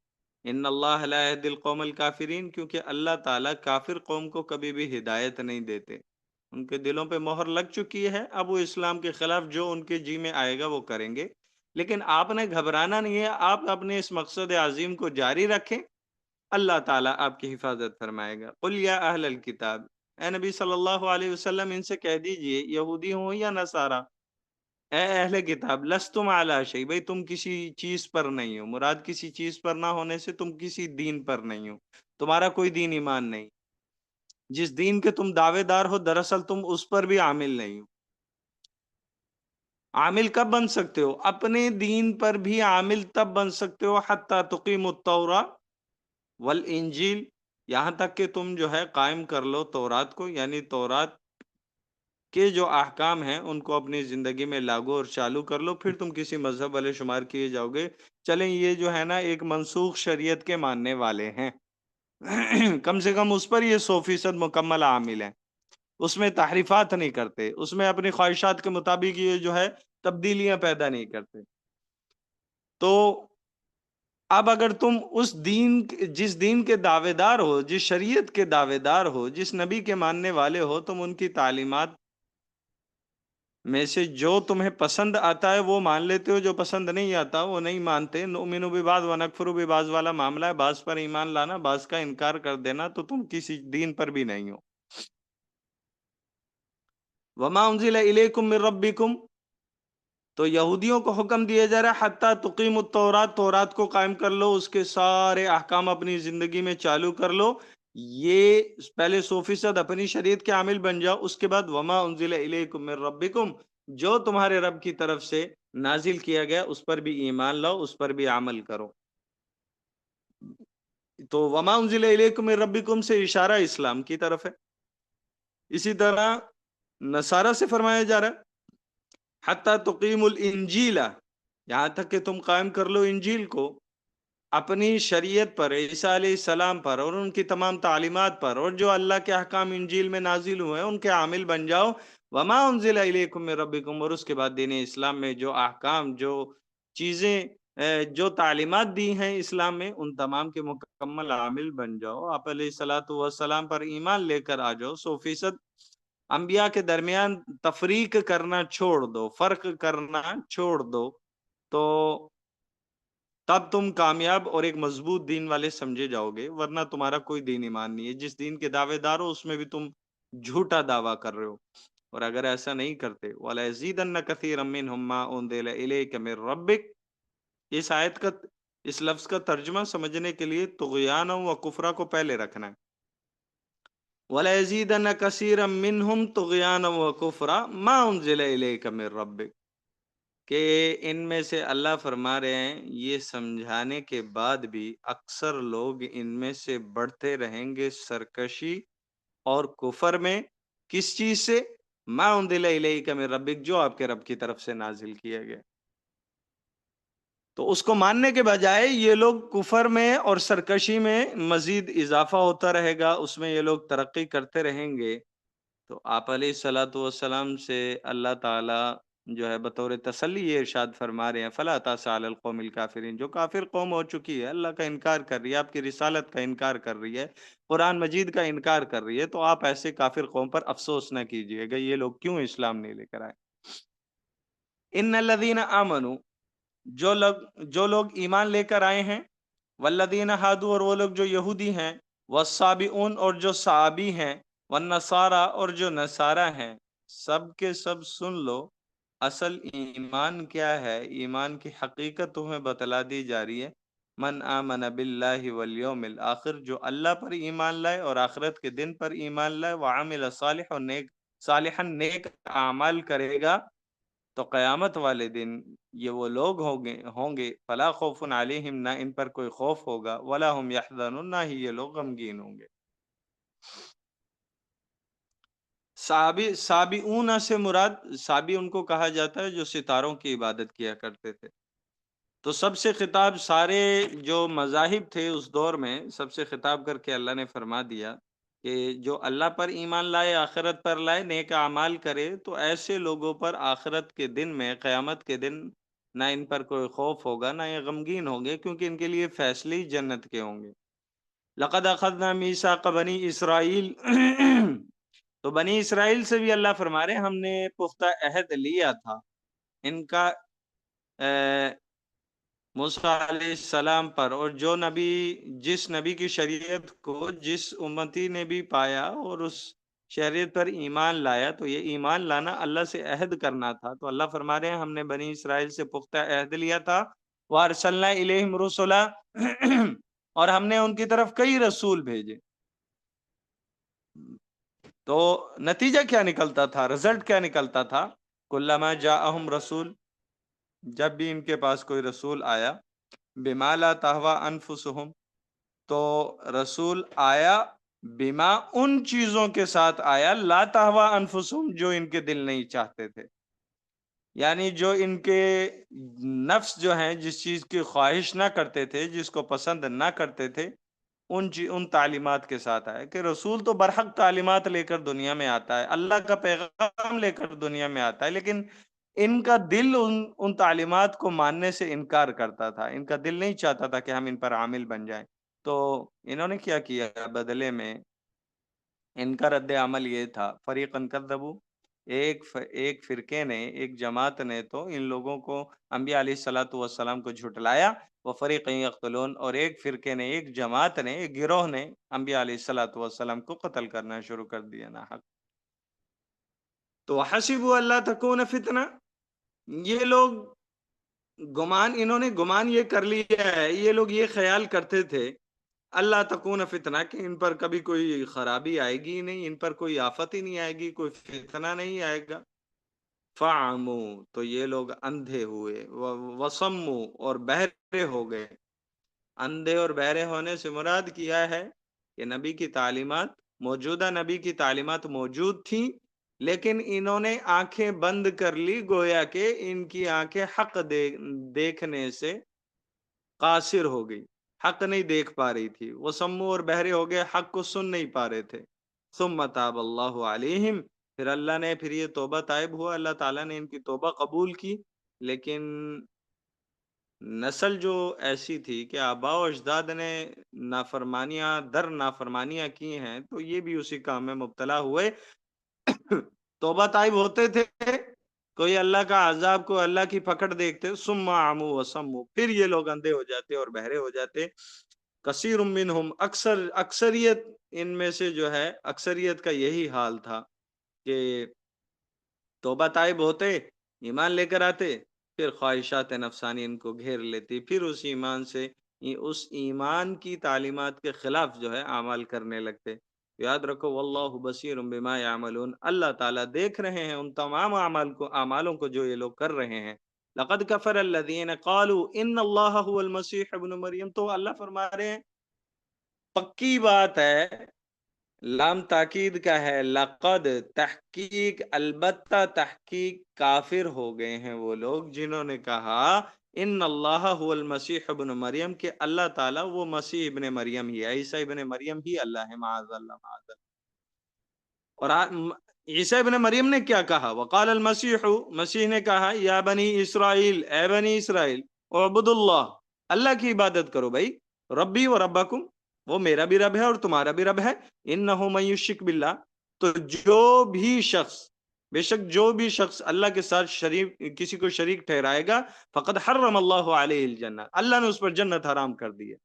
ان اللہ لا یہدی القوم الکافرین، کیونکہ اللہ تعالیٰ کافر قوم کو کبھی بھی ہدایت نہیں دیتے، ان کے دلوں پہ مہر لگ چکی ہے، اب وہ اسلام کے خلاف جو ان کے جی میں آئے گا وہ کریں گے۔ لیکن آپ نے گھبرانا نہیں ہے، آپ اپنے اس مقصد عظیم کو جاری رکھیں، اللہ تعالیٰ آپ کی حفاظت فرمائے گا۔ قل یا اہل الکتاب، اے نبی صلی اللہ علیہ وسلم ان سے کہہ دیجئے، یہودی ہوں یا نصارہ، اے اہل کتاب لستم علی شیء، بھائی تم کسی چیز پر نہیں ہو، مراد کسی چیز پر نہ ہونے سے تم کسی دین پر نہیں ہو، تمہارا کوئی دین ایمان نہیں، جس دین کے تم دعوے دار ہو دراصل تم اس پر بھی عامل نہیں ہو۔ عامل کب بن سکتے ہو؟ اپنے دین پر بھی عامل تب بن سکتے ہو حتی تقیم التوراۃ والانجیل، یہاں تک کہ تم جو ہے قائم کر لو تورات کو، یعنی تورات کے جو احکام ہیں ان کو اپنی زندگی میں لاگو اور چالو کر لو، پھر تم کسی مذہب والے شمار کیے جاؤ گے۔ چلیں یہ جو ہے نا ایک منسوخ شریعت کے ماننے والے ہیں، کم سے کم اس پر یہ 100% مکمل عامل ہیں، اس میں تحریفات نہیں کرتے، اس میں اپنی خواہشات کے مطابق یہ جو ہے تبدیلیاں پیدا نہیں کرتے۔ تو اب اگر تم اس دین، جس دین کے دعوے دار ہو، جس شریعت کے دعوے دار ہو، جس نبی کے ماننے والے ہو، تم ان کی تعلیمات میں سے جو تمہیں پسند آتا ہے وہ مان لیتے ہو، جو پسند نہیں آتا وہ نہیں مانتے۔ نؤمن ببعض ونکفر ببعض والا معاملہ ہے، بعض پر ایمان لانا، بعض کا انکار کر دینا، تو تم کسی دین پر بھی نہیں ہو۔ وما انزل الیکم من ربکم، تو یہودیوں کو حکم دیا جا رہا ہے حتی تقیم التورات، تورات کو قائم کر لو، اس کے سارے احکام اپنی زندگی میں چالو کر لو، یہ پہلے 100% اپنی شریعت کے عامل بن جاؤ، اس کے بعد وما انزل الیکم من ربکم، جو تمہارے رب کی طرف سے نازل کیا گیا اس پر بھی ایمان لاؤ، اس پر بھی عمل کرو۔ تو وما انزل الیکم من ربکم سے اشارہ اسلام کی طرف ہے۔ اسی طرح نصارہ سے فرمایا جا رہا ہے حتی تقیم الانجیل، یہاں تک کہ تم قائم کر لو انجیل کو اپنی شریعت پر، عیسیٰ علیہ السلام پر اور ان کی تمام تعلیمات پر، اور جو اللہ کے احکام انجیل میں نازل ہوئے ہیں ان کے عامل بن جاؤ۔ وما انزل الیکم من ربکم، اور اس کے بعد دین اسلام میں جو احکام، جو چیزیں، جو تعلیمات دی ہیں اسلام میں، ان تمام کے مکمل عامل بن جاؤ۔ آپ علیہ الصلوۃ والسلام پر ایمان لے کر آ جاؤ، 100% انبیاء کے درمیان تفریق کرنا چھوڑ دو، فرق کرنا چھوڑ دو، تو تب تم کامیاب اور ایک مضبوط دین والے سمجھے جاؤ گے، ورنہ تمہارا کوئی دین ایمان نہیں ہے، جس دین کے دعوے دار ہو اس میں بھی تم جھوٹا دعویٰ کر رہے ہو۔ اور اگر ایسا نہیں کرتے وَلَيَزِيدَنَّ كَثِيرًا مِّنْهُم مَّا أُنزِلَ إِلَيْكَ مِن رَّبِّكَ، اس آیت کا، اس لفظ کا ترجمہ سمجھنے کے لیے طغیانا و کفرا کو پہلے رکھنا ہے۔ وَلَيَزِيدَنَّ كَثِيرًا مِّنْهُمْ طُغْيَانًا وَكُفْرًا مَّا أُنزِلَ إِلَيْكَ مِن رَّبِّكَ، کہ ان میں سے اللہ فرما رہے ہیں یہ سمجھانے کے بعد بھی اکثر لوگ ان میں سے بڑھتے رہیں گے سرکشی اور کفر میں، کس چیز سے؟ ما انزل الیک من ربک، جو آپ کے رب کی طرف سے نازل کیا گیا۔ تو اس کو ماننے کے بجائے یہ لوگ کفر میں اور سرکشی میں مزید اضافہ ہوتا رہے گا، اس میں یہ لوگ ترقی کرتے رہیں گے۔ تو آپ علیہ الصلوۃ والسلام سے اللہ تعالی جو ہے بطور تسلی یہ ارشاد فرما رہے ہیں فلا تأس علی القوم الکافرین، جو کافر قوم ہو چکی ہے، اللہ کا انکار کر رہی ہے، آپ کی رسالت کا انکار کر رہی ہے، قرآن مجید کا انکار کر رہی ہے، تو آپ ایسے کافر قوم پر افسوس نہ کیجیے گا یہ لوگ کیوں اسلام نہیں لے کر آئے۔ ان الذین آمنوا، جو لوگ ایمان لے کر آئے ہیں، والذین ہادو، اور وہ لوگ جو یہودی ہیں، والصابئون، اور جو صابی ہیں، والنصارى، اور جو نصارہ ہیں، سب کے سب سن لو، اصل ایمان کیا ہے، ایمان کی حقیقت تمہیں بتلا دی جا رہی ہے۔ من آمن باللہ والیوم الآخر، جو اللہ پر ایمان لائے اور آخرت کے دن پر ایمان لائے، وعمل صالح، اور صالحا نیک اعمال کرے گا، تو قیامت والے دن یہ وہ لوگ ہوں گے فلا خوف علیہم، نہ ان پر کوئی خوف ہوگا، ولا هم یحزنون، نہ ہی یہ لوگ غمگین ہوں گے۔ سابئون سے مراد، سابی ان کو کہا جاتا ہے جو ستاروں کی عبادت کیا کرتے تھے۔ تو سب سے خطاب، سارے جو مذاہب تھے اس دور میں، سب سے خطاب کر کے اللہ نے فرما دیا کہ جو اللہ پر ایمان لائے، آخرت پر لائے، نیک اعمال کرے، تو ایسے لوگوں پر آخرت کے دن میں، قیامت کے دن، نہ ان پر کوئی خوف ہوگا، نہ یہ غمگین ہوں گے، کیونکہ ان کے لیے فیصلے ہی جنت کے ہوں گے۔ لقد اخذنا میثاق بنی اسرائیل، تو بنی اسرائیل سے بھی اللہ فرما رہے ہیں ہم نے پختہ عہد لیا تھا ان کا موسیٰ علیہ السلام پر، اور جو نبی، جس نبی کی شریعت کو جس امتی نے بھی پایا اور اس شریعت پر ایمان لایا تو یہ ایمان لانا اللہ سے عہد کرنا تھا. تو اللہ فرما رہے ہیں ہم نے بنی اسرائیل سے پختہ عہد لیا تھا. وَأَرْسَلْنَا إِلَيْهِمْ رُسُلًا اور ہم نے ان کی طرف کئی رسول بھیجے. تو نتیجہ کیا نکلتا تھا، رزلٹ کیا نکلتا تھا؟ کلما جاءہم رسول، جب بھی ان کے پاس کوئی رسول آیا، بما لا تہوی انفسہم، تو رسول آیا بما ان چیزوں کے ساتھ آیا لا تہوی انفسہم جو ان کے دل نہیں چاہتے تھے، یعنی جو ان کے نفس جو ہیں جس چیز کی خواہش نہ کرتے تھے، جس کو پسند نہ کرتے تھے، ان تعلیمات کے ساتھ آئے. کہ رسول تو برحق تعلیمات لے کر دنیا میں آتا ہے، اللہ کا پیغام لے کر دنیا میں آتا ہے، لیکن ان کا دل ان تعلیمات کو ماننے سے انکار کرتا تھا. ان کا دل نہیں چاہتا تھا کہ ہم ان پر عامل بن جائیں. تو انہوں نے کیا کیا بدلے میں؟ ان کا رد عمل یہ تھا، فریقاً کذبوا، ایک فرقے نے، ایک جماعت نے تو ان لوگوں کو، انبیاء علیہ الصلوۃ والسلام کو جھٹلایا. وہ فریقاً یقتلون، اور ایک فرقے نے، ایک جماعت نے، ایک گروہ نے انبیاء علیہ الصلوۃ والسلام کو قتل کرنا شروع کر دیا نا حق. تو حسبوا اللہ تکون فتنہ، یہ لوگ انہوں نے گمان یہ کر لیا ہے، یہ لوگ یہ خیال کرتے تھے اللہ تکون فتنہ کہ ان پر کبھی کوئی خرابی آئے گی نہیں، ان پر کوئی آفت ہی نہیں آئے گی، کوئی فتنہ نہیں آئے گا. فعمو، تو یہ لوگ اندھے ہوئے، وسمو، اور بہرے ہو گئے. اندھے اور بہرے ہونے سے مراد کیا ہے کہ نبی کی تعلیمات، موجودہ نبی کی تعلیمات موجود تھیں، لیکن انہوں نے آنکھیں بند کر لی، گویا کہ ان کی آنکھیں حق دیکھنے سے قاصر ہو گئی، حق نہیں دیکھ پا رہی تھی. وہ سمو اور بہرے ہو گئے، حق کو سن نہیں پا رہے تھے. ثم تاب اللہ علیہم، پھر اللہ نے، پھر یہ توبہ طائب ہوا، اللہ تعالیٰ نے ان کی توبہ قبول کی. لیکن نسل جو ایسی تھی کہ آباء و اجداد نے نافرمانیاں کی ہیں، تو یہ بھی اسی کام میں مبتلا ہوئے. توبہ طائب ہوتے تھے، کوئی اللہ کا عذاب کو، اللہ کی پکڑ دیکھتے، ثم عمو وسمو، پھر یہ لوگ اندھے ہو جاتے اور بہرے ہو جاتے. کثیر منہم، اکثریت ان میں سے جو ہے، اکثریت کا یہی حال تھا کہ توبہ طائب ہوتے، ایمان لے کر آتے، پھر خواہشات نفسانی ان کو گھیر لیتی، پھر اس ایمان کی تعلیمات کے خلاف جو ہے اعمال کرنے لگتے. یاد رکھو واللہ بصیر بما یعملون، اللہ تعالیٰ دیکھ رہے ہیں ان تمام اعمالوں کو جو یہ لوگ کر رہے ہیں. لقد کفر الذین قالوا ان اللہ هو المسیح ابن مریم، تو اللہ فرما رہے ہیں پکی بات ہے، لام تاکید کا ہے، لقد، تحقیق، البتہ تحقیق، کافر ہو گئے ہیں وہ لوگ جنہوں نے کہا ان اللہ هو المسیح ابن مریم، کہ اللہ تعالیٰ وہ مسیح ابن مریم ہی ہے، عیسیٰ ابن مریم ہی اللہ ہے، معاذ اللہ معاذ اللہ. اور عیسیٰ ابن مریم نے کیا کہا؟ وقال المسیح، مسیح نے کہا یا بنی اسرائیل، اے بنی اسرائیل، اعبدوا اللہ، اللہ کی عبادت کرو بھائی، ربی و ربکم، وہ میرا بھی رب ہے اور تمہارا بھی رب ہے. انہ من یشرک باللہ، تو بے شک جو بھی شخص اللہ کے ساتھ کسی کو شریک ٹھہرائے گا، فقد حرم اللہ علیہ الجنہ، اللہ نے اس پر جنت حرام کر دی ہے.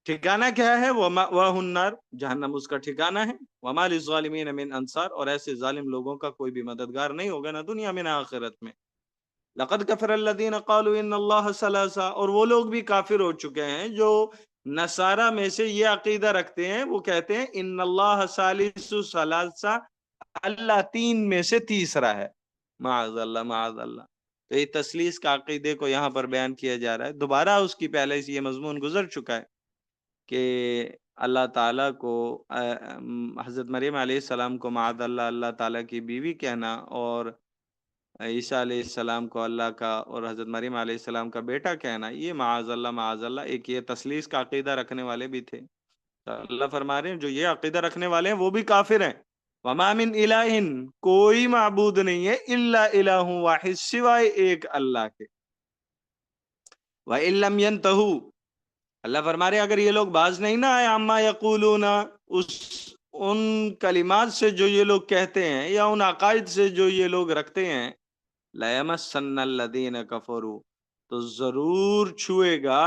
ٹھکانہ کیا ہے؟ وَمَأْوَاهُ النَّارُ، جہنم اس کا ٹھکانہ ہے. وَمَا لِلظَّالِمِينَ مِنْ انصار، اور ایسے ظالم لوگوں کا کوئی بھی مددگار نہیں ہوگا، نہ دنیا میں نہ آخرت میں. لقد کفر الذین قالوا ان اللہ ثلاثہ، اور وہ لوگ بھی کافر ہو چکے ہیں جو نصارہ میں سے یہ عقیدہ رکھتے ہیں، وہ کہتے ہیں ان اللہ ثالث ثلاثہ، اللہ تین میں سے تیسرا ہے، معاذ اللہ معاذ اللہ. تو یہ تثلیث کا عقیدے کو یہاں پر بیان کیا جا رہا ہے. دوبارہ اس کی پہلے سے یہ مضمون گزر چکا ہے کہ اللہ تعالیٰ کو، حضرت مریم علیہ السلام کو معاذ اللہ اللہ تعالیٰ کی بیوی کہنا، اور عیسیٰ علیہ السلام کو اللہ کا اور حضرت مریم علیہ السلام کا بیٹا کہنا، یہ معاذ اللہ ایک یہ تثلیث کا عقیدہ رکھنے والے بھی تھے. تو اللہ فرما رہے ہیں جو یہ عقیدہ رکھنے والے ہیں وہ بھی کافر ہیں. وَمَا مِنْ إِلَٰهٍ، کوئی معبود نہیں ہے، إِلَّا إِلَٰهٌ واحد، سوائے ایک اللہ کے. وَإِن لَّمْ يَنْتَهُوا، اللہ فرما رہے ہیں اگر یہ لوگ باز نہیں نہ آئے، عَمَّا يَقُولُونَ، ان کلمات سے جو یہ لوگ کہتے ہیں، یا ان عقائد سے جو یہ لوگ رکھتے ہیں، لَيَمَسَّنَّ الَّذِينَ كَفَرُوا، تو ضرور چھوئے گا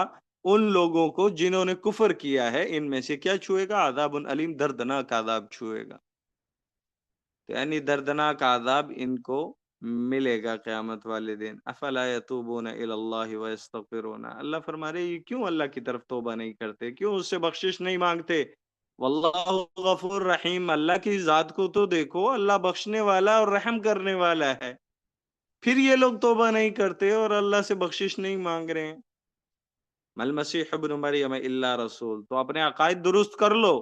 ان لوگوں کو جنہوں نے کفر کیا ہے، ان میں سے کیا چھوئے گا؟ عذاب علیم، دردناک عذاب چھوئے گا. تو یعنی دردناک عذاب ان کو ملے گا قیامت والے دن. افلا یتوبون الی اللہ ویستغفرون. اللہ فرما رہے یہ کیوں اللہ کی طرف توبہ نہیں کرتے، کیوں اس سے بخشش نہیں مانگتے. واللہ غفور رحیم. اللہ کی ذات کو تو دیکھو، اللہ بخشنے والا اور رحم کرنے والا ہے، پھر یہ لوگ توبہ نہیں کرتے اور اللہ سے بخشش نہیں مانگ رہے ہیں. مل مسیح ابن مریم الا رسول. تو اپنے عقائد درست کر لو.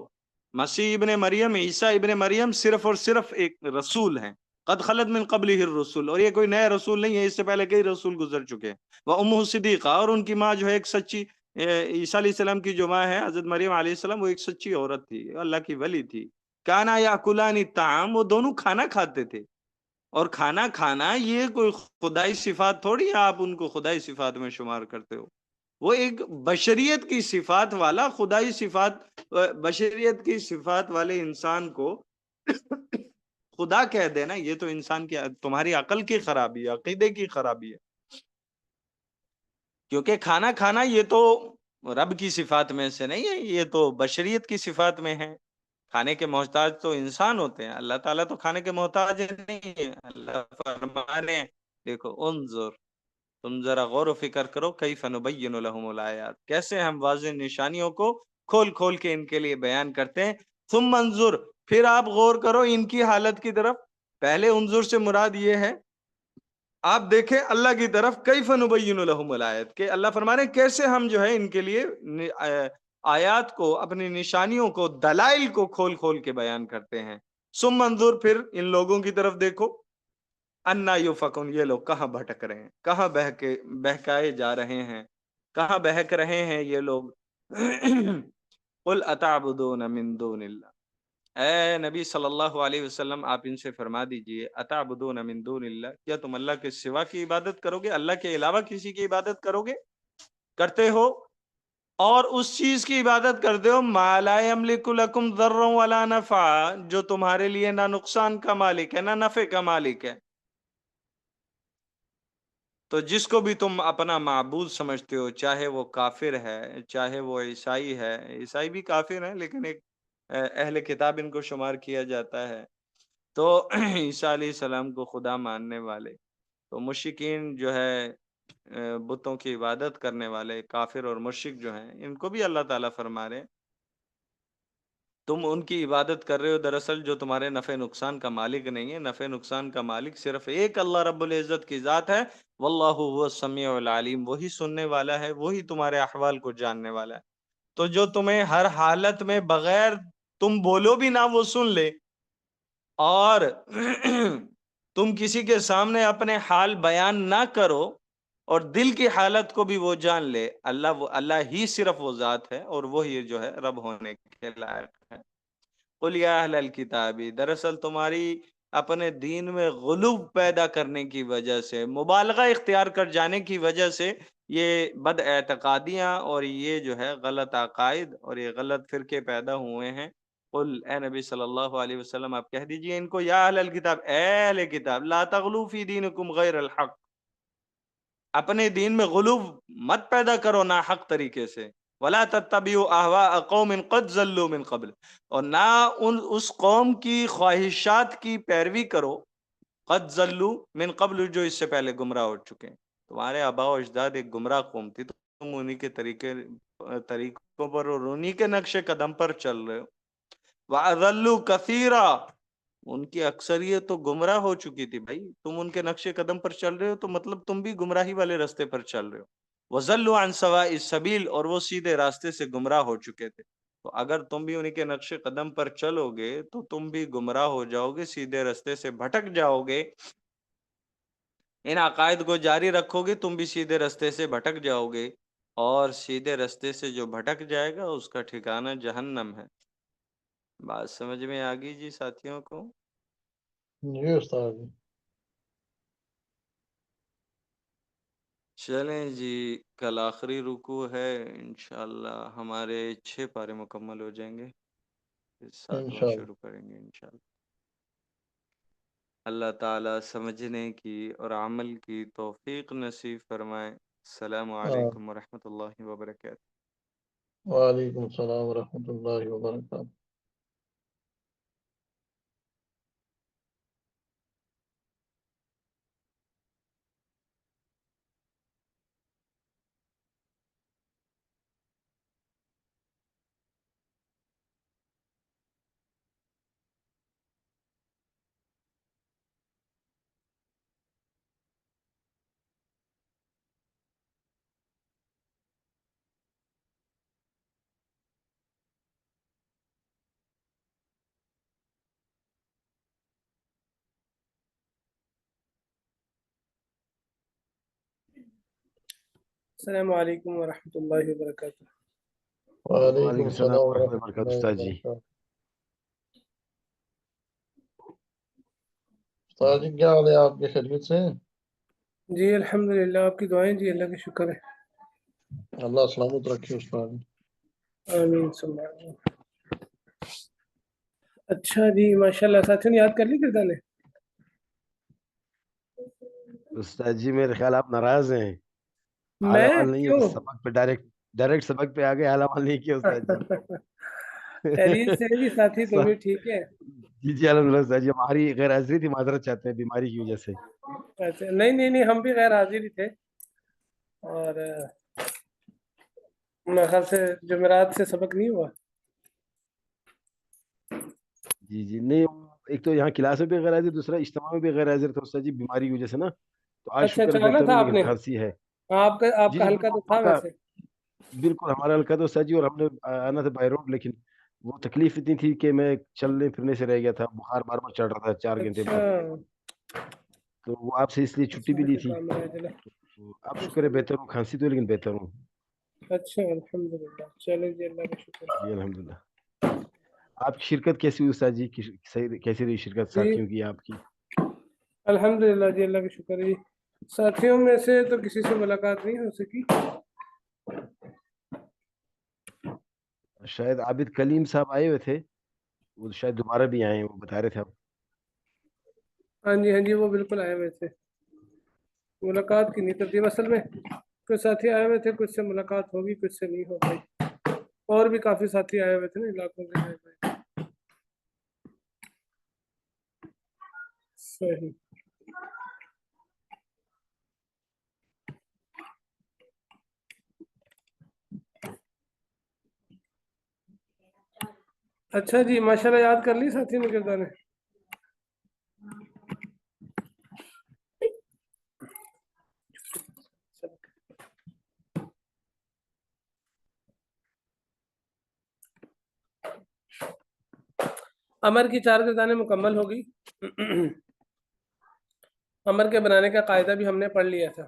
مسیح ابن مریم، عیسیٰ ابن مریم صرف اور صرف ایک رسول ہیں. قد خلت من قبلہ الرسول. اور یہ کوئی نیا رسول نہیں ہے، اس سے پہلے کئی رسول گزر چکے ہیں. وامہ صدیقہ. اور ان کی ماں جو ہے ایک سچی، عیسیٰ علیہ السلام کی جو ماں ہے حضرت مریم علیہ السلام، وہ ایک سچی عورت تھی، اللہ کی ولی تھی. کانا یاکلان الطعام. وہ دونوں کھانا کھاتے تھے. اور کھانا کھانا یہ کوئی خدائی صفات تھوڑی ہے آپ ان کو خدائی صفات میں شمار کرتے ہو. وہ ایک بشریت کی صفات والا، خدائی صفات، بشریت کی صفات والے انسان کو خدا کہہ دینا، یہ تو انسان کی، تمہاری عقل کی خرابی ہے، عقیدے کی خرابی ہے. کیونکہ کھانا کھانا یہ تو رب کی صفات میں سے نہیں ہے، یہ تو بشریت کی صفات میں ہے. کھانے کے محتاج تو انسان ہوتے ہیں، اللہ تعالیٰ تو کھانے کے محتاج نہیں ہے. اللہ فرما رہے ہیں دیکھو انظر، تم ذرا غور و فکر کرو، کیف نبین لہم الآیات، کیسے ہم واضح نشانیوں کو کھول کھول کے ان کے لیے بیان کرتے ہیں. ثم انظر، پھر آپ غور کرو ان کی حالت کی طرف. پہلے انظر سے مراد یہ ہے آپ دیکھیں اللہ کی طرف، کیف نبین لہم الآیات، کہ اللہ فرما رہے ہیں کیسے ہم جو ہے ان کے لیے آیات کو، اپنی نشانیوں کو، دلائل کو کھول کھول کے بیان کرتے ہیں. ثم انظر، پھر ان لوگوں کی طرف دیکھو، انا یوفکون، یہ لوگ کہاں بھٹک رہے ہیں، کہاں بہکائے جا رہے ہیں، کہاں بہک رہے ہیں یہ لوگ. قل اتعبدون من دون اللہ. اے نبی صلی اللہ علیہ وسلم آپ ان سے فرما دیجئے، اتعبدون من دون اللہ، کیا تم اللہ کے سوا کی عبادت کرو گے، اللہ کے علاوہ کسی کی عبادت کرو گے، کرتے ہو، اور اس چیز کی عبادت کرتے ہو ما لا یملک لکم ضرا ولا نفع، جو تمہارے لیے نہ نقصان کا مالک ہے نہ نفع کا مالک ہے. تو جس کو بھی تم اپنا معبود سمجھتے ہو، چاہے وہ کافر ہے، چاہے وہ عیسائی ہے، عیسائی بھی کافر ہیں لیکن ایک اہل کتاب ان کو شمار کیا جاتا ہے، تو عیسیٰ علیہ السلام کو خدا ماننے والے، تو مشرکین جو ہے بتوں کی عبادت کرنے والے کافر اور مشرک جو ہیں، ان کو بھی اللہ تعالیٰ فرما رہے ہیں تم ان کی عبادت کر رہے ہو دراصل جو تمہارے نفع نقصان کا مالک نہیں ہے. نفع نقصان کا مالک صرف ایک اللہ رب العزت کی ذات ہے. واللہ هو السمیع العلیم، وہی سننے والا ہے، وہی تمہارے احوال کو جاننے والا ہے. تو جو تمہیں ہر حالت میں بغیر تم بولو بھی نہ وہ سن لے، اور تم کسی کے سامنے اپنے حال بیان نہ کرو اور دل کی حالت کو بھی وہ جان لے، اللہ ہی صرف وہ ذات ہے اور وہی جو ہے رب ہونے کے لائق ہے. قل یا اہل الکتاب، دراصل تمہاری اپنے دین میں غلو پیدا کرنے کی وجہ سے، مبالغہ اختیار کر جانے کی وجہ سے یہ بد اعتقادیاں اور یہ جو ہے غلط عقائد اور یہ غلط فرقے پیدا ہوئے ہیں. قل، اے نبی صلی اللہ علیہ وسلم آپ کہہ دیجئے ان کو، یا اہل الکتاب، اے اہل کتاب، لا تغلو فی دینکم غیر الحق، اپنے دین میں غلو مت پیدا کرو نہ حق طریقے سے. ولا تتبعوا اهواء قوم قد ضلوا من قبل، اور نہ اس قوم کی خواہشات کی پیروی کرو، قد ضلوا من قبل، جو اس سے پہلے گمراہ ہو چکے ہیں. تمہارے آباء و اجداد ایک گمراہ قوم تھی، تم انہی کے طریقوں پر اور انہی کے نقش قدم پر چل رہے ہو. وَأَضَلُّوا كَثِيرًا، ان کی اکثریت تو گمراہ ہو چکی تھی. بھائی تم ان کے نقش قدم پر چل رہے ہو تو مطلب تم بھی گمراہی والے راستے پر چل رہے ہو. وَضَلُّوا عَنْ سَوَاءِ السَّبِيلِ، اور وہ سیدھے راستے سے گمراہ ہو چکے تھے. تو اگر تم بھی انہی کے نقش قدم پر چلو گے تو تم بھی گمراہ ہو جاؤ گے، سیدھے راستے سے بھٹک جاؤ گے. ان عقائد کو جاری رکھو گے تم بھی سیدھے راستے سے بھٹک جاؤ گے، اور سیدھے راستے سے جو بھٹک جائے گا اس کا ٹھکانہ جہنم ہے. بات سمجھ میں آ گئی جی ساتھیوں کو؟ جی استاد. چلیں جی، کل آخری رکوع ہے، انشاءاللہ ہمارے 6 پارے مکمل ہو جائیں گے، پھر 7واں انشاءاللہ. شروع کریں گے انشاءاللہ. اللہ تعالیٰ سمجھنے کی اور عمل کی توفیق نصیب فرمائے. السلام علیکم ورحمۃ اللہ وبرکاتہ. وعلیکم السلام ورحمۃ اللہ وبرکاتہ. السلام علیکم ورحمۃ اللہ وبرکاتہ۔ وعلیکم السلام ورحمۃ اللہ ورحمۃ وبرکاتہ اللہ استاد جی۔ وبرکاتہ۔ استاد جی کیا حال ہے آپ کے، خیریت سے ہیں؟ جی الحمدللہ، آپ کی دعائیں جی، اللہ کا شکر ہے۔ اللہ سلامت رکھے استاد جی۔ آمین ثم آمین۔ اچھا جی، ماشاءاللہ ساتھیوں نے یاد کر لی کردار نے؟ استاد جی میرے خیال آپ ناراض ہیں، حال میں حوال نہیں ہے کہ کیوں؟ سبق پہ ڈائریکٹ سبق پہ آ گئے، حال حوال نہیں کیا استاد جی۔ خیریت سے ہیں جی ساتھی، تم بھی ٹھیک ہے؟ جی جی الحمد للہ استاد جی، ہماری غیر حاضری تھی، معذرت چاہتے ہیں بیماری کی وجہ سے۔ اچھا، نہیں ہم بھی غیر حاضر ہی تھے، اور میرے خیال سے جمعرات سے سبق نہیں ہوا۔ جی جی نہیں، ایک تو یہاں کلاس میں بھی غیر حاضر، دوسرا اجتماع میں بھی غیر حاضر تھا استاد جی بیماری کی وجہ سے نا، تو آج اچھا شکر ہے اچھا، آنا بہتر تھا ہوں آپ لیکن نے؟ کھانسی ہے۔ آپ جی کا جی حلقہ بالکل تو تھا پکا، ویسے؟ بالکل ہمارا حلقہ تو استاد جی، اور ہم نے آنا تھا بائی روڈ، لیکن وہ تکلیف اتنی تھی کہ میں چلنے پھرنے سے رہ گیا تھا، بخار بار بار چڑھ رہا تھا 4 گھنٹے اچھا، بعد، تو وہ آپ سے اس لیے چھٹی بھی لی تھی۔ کام ہے چلو۔ تو اب شکر ہے بہتر ہوں، کھانسی تو لیکن بہتر ہوں اچھا الحمدللہ، چلو جی اللہ کا شکر ہے۔ جی الحمد للہ۔ آپ کی شرکت کیسی ہوئی استاد جی؟ کیسی رہی شرکت جی ساتھیوں کی آپ کی؟ الحمدللہ جی اللہ کا شکر ہے جی۔ ساتھیوں میں سے تو کسی سے ملاقات نہیں ہو سکی۔ شاید عابد کلیم صاحب آئے ہوئے تھے، وہ شاید دوبارہ بھی آئے ہیں، وہ بتا رہے تھے اب۔ ہاں جی وہ بالکل آئے ہوئے تھے، ملاقات کی نہیں ترتیب اصل میں، کچھ ساتھی آئے ہوئے تھے، کچھ سے ملاقات ہوگی، کچھ سے نہیں ہو پائی، اور بھی کافی ساتھی آئے ہوئے تھے نا علاقوں کے آئے ہوئے۔ صحیح۔ اچھا جی ماشاءاللہ، یاد کر لی ساتھی نے کردار نے؟ امر کی 4 گردانیں مکمل ہوگی۔ امر کے بنانے کا قاعدہ بھی ہم نے پڑھ لیا تھا۔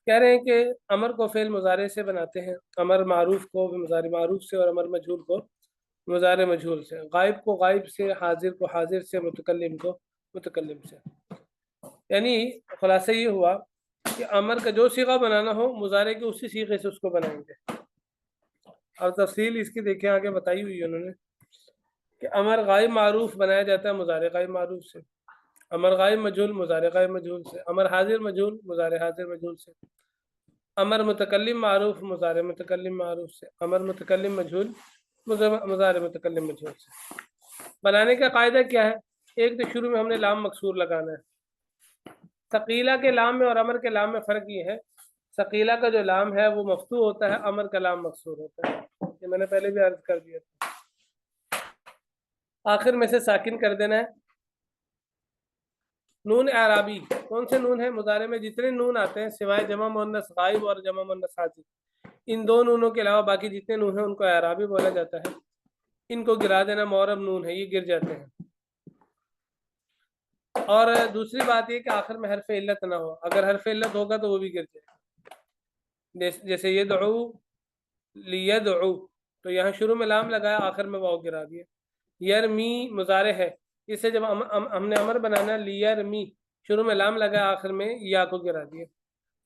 کہہ رہے ہیں کہ امر کو فعل مضارع سے بناتے ہیں، امر معروف کو مضارع معروف سے، اور امر مجہول کو مضارع مجہول سے، غائب کو غائب سے، حاضر کو حاضر سے، متکلم کو متکلم سے۔ یعنی خلاصہ یہ ہوا کہ امر کا جو صیغہ بنانا ہو مضارع کے اسی صیغے سے اس کو بنائیں گے، اور تفصیل اس کی دیکھیں آگے بتائی ہوئی ہے انہوں نے کہ امر غائب معروف بنایا جاتا ہے مضارع غائب معروف سے، امر غائب مجہول مضارع غائب مجہول سے، امر حاضر مجہول مضارع حاضر مجہول سے، امر متکلم معروف مضارع متکلم معروف سے، امر متکلم مجہول مضارع متکلم مجہول سے۔ بنانے کا قاعدہ کیا ہے؟ ایک تو شروع میں ہم نے لام مکسور لگانا ہے۔ ثقیلہ کے لام میں اور امر کے لام میں فرق یہ ہے، ثقیلہ کا جو لام ہے وہ مفتوح ہوتا ہے، امر کا لام مکسور ہوتا ہے، یہ میں نے پہلے بھی عرض کر دیا تھا۔ آخر میں سے ساکن کر دینا ہے۔ نون اعرابی، کون سے نون ہیں؟ مضارع میں جتنے نون آتے ہیں سوائے جمع مؤنث غائب اور جمع مؤنث حاضر، ان 2 نونوں کے علاوہ باقی جتنے نون ہیں ان کو اعرابی بولا جاتا ہے۔ ان کو گرا دینا، معرب نون ہے، یہ گر جاتے ہیں۔ اور دوسری بات یہ کہ آخر میں حرف علت نہ ہو، اگر حرف علت ہوگا تو وہ بھی گر جائے گا، جیسے یدعو لیدعو، تو یہاں شروع میں لام لگایا، آخر میں واو گرا دیا۔ یرمی مضارع ہے، اس سے جب ہم نے امر بنانا لیرمی، شروع میں لام لگایا، آخر میں یا کو گرا دیا۔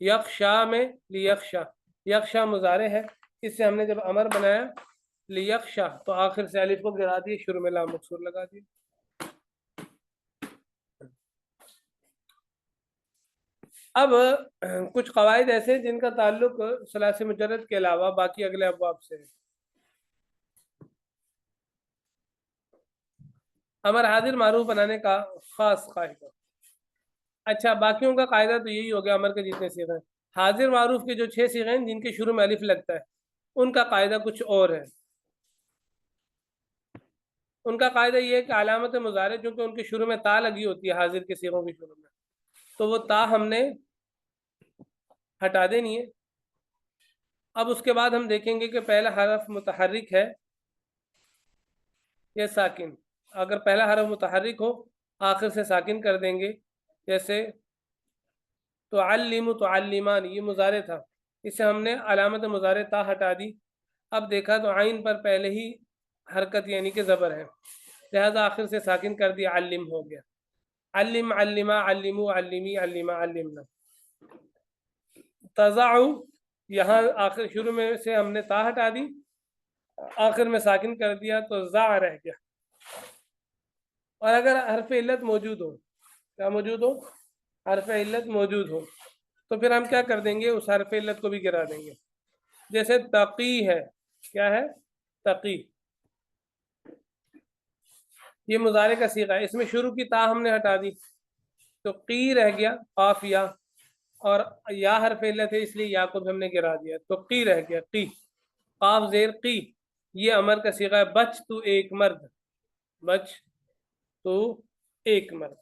یخشا میں لیخشا، یخشا مضارع ہے، اس سے ہم نے جب امر بنایا لیخشا تو آخر سے الف کو گرا دیا، شروع میں لام مکسور لگا دیا۔ اب کچھ قواعد ایسے جن کا تعلق ثلاثی مجرد کے علاوہ باقی اگلے ابواب سے ہے۔ امر حاضر معروف بنانے کا خاص قاعدہ، اچھا باقیوں کا قاعدہ تو یہی ہو گیا، امر کے جتنے صیغے ہیں، حاضر معروف کے جو 6 صیغے ہیں جن کے شروع میں الف لگتا ہے ان کا قاعدہ کچھ اور ہے۔ ان کا قاعدہ یہ ہے کہ علامت مضارع چونکہ ان کے شروع میں تا لگی ہوتی ہے، حاضر کے صیغوں کے شروع میں، تو وہ تا ہم نے ہٹا دینی ہے۔ اب اس کے بعد ہم دیکھیں گے کہ پہلا حرف متحرک ہے یا ساکن، اگر پہلا حرف متحرک ہو آخر سے ساکن کر دیں گے، جیسے تعلم تعلمان یہ مضارع تھا، اسے ہم نے علامت مضارع تا ہٹا دی. اب دیکھا تو عین پر پہلے ہی حرکت یعنی کہ زبر ہے، لہذا آخر سے ساکن کر دیا، علم ہو گیا. علم علما علمو علمی علما علمنا. تضع یہاں آخر شروع میں سے ہم نے تا ہٹا دی، آخر میں ساکن کر دیا تو زا رہ گیا. اور اگر حرف علت موجود ہو، کیا موجود ہو؟ حرف علت موجود ہو تو پھر ہم کیا کر دیں گے؟ اس حرف علت کو بھی گرا دیں گے. جیسے تقی ہے، کیا ہے؟ تقی. یہ مضارع کا صیغہ ہے، اس میں شروع کی تا ہم نے ہٹا دی تو قی رہ گیا، قاف یا، اور یا حرف علت ہے اس لیے یا کو بھی ہم نے گرا دیا تو قی رہ گیا. قی قاف زیر قی، یہ امر کا صیغہ ہے. بچ تو ایک مرد، بچ تو ایک مرد.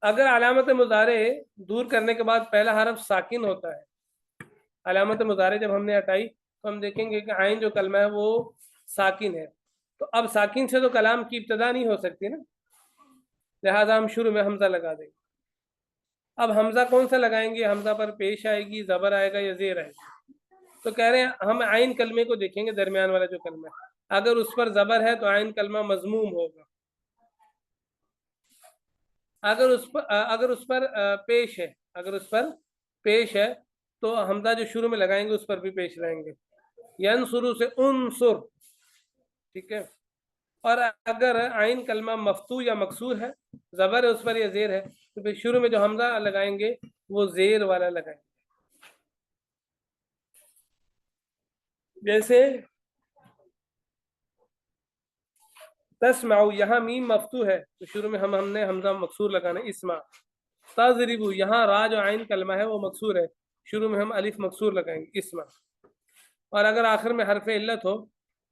اگر علامت مضارع دور کرنے کے بعد پہلا حرف ساکن ہوتا ہے، علامت مضارع جب ہم نے ہٹائی تو ہم دیکھیں گے کہ عین جو کلمہ ہے وہ ساکن ہے، تو اب ساکن سے تو کلام کی ابتدا نہیں ہو سکتی نا، لہذا ہم شروع میں حمزہ لگا دیں گے. اب حمزہ کون سا لگائیں گے؟ حمزہ پر پیش آئے گی، زبر آئے گا یا زیر آئے گی؟ تو کہہ رہے ہیں ہم عین کلمے کو دیکھیں گے، درمیان والا جو کلمہ ہے، اگر اس پر زبر ہے تو عین کلمہ مضموم ہوگا، اگر اس پر پیش ہے، اگر اس پر پیش ہے تو حمزہ جو شروع میں لگائیں گے اس پر بھی پیش رہیں گے. ینصرو سے انصر، ٹھیک ہے. اور اگر عین کلمہ مفتوح یا مکسور ہے، زبر ہے اس پر یا زیر ہے، تو پھر شروع میں جو حمزہ لگائیں گے وہ زیر والا لگائیں گے. جیسے تسمعو، یہاں میم مفتوح ہے تو شروع میں ہم نے حمزہ مکسور لگانا ہے، اسمع. تضربو، یہاں را جو عین کلمہ ہے وہ مکسور ہے، شروع میں ہم الف مکسور لگائیں گے، اسمع. اور اگر آخر میں حرف علت ہو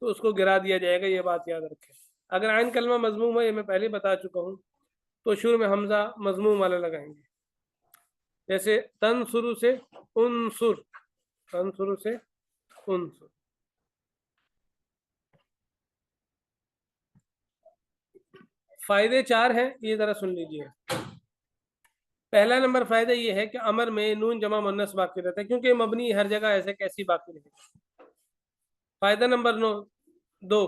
تو اس کو گرا دیا جائے گا، یہ بات یاد رکھیں. اگر عین کلمہ مضموم ہے، یہ میں پہلے بتا چکا ہوں، تو شروع میں حمزہ مضموم والا لگائیں گے. جیسے تنصرو سے انصر، تنصرو سے انصر. فائدے 4 ہیں، یہ ذرا سن لیجئے. پہلا نمبر فائدہ یہ ہے کہ امر میں نون جمع مؤنث باقی رہتا ہے، کیونکہ مبنی ہر جگہ ایسے کیسی باقی رہے گا. فائدہ نمبر 2،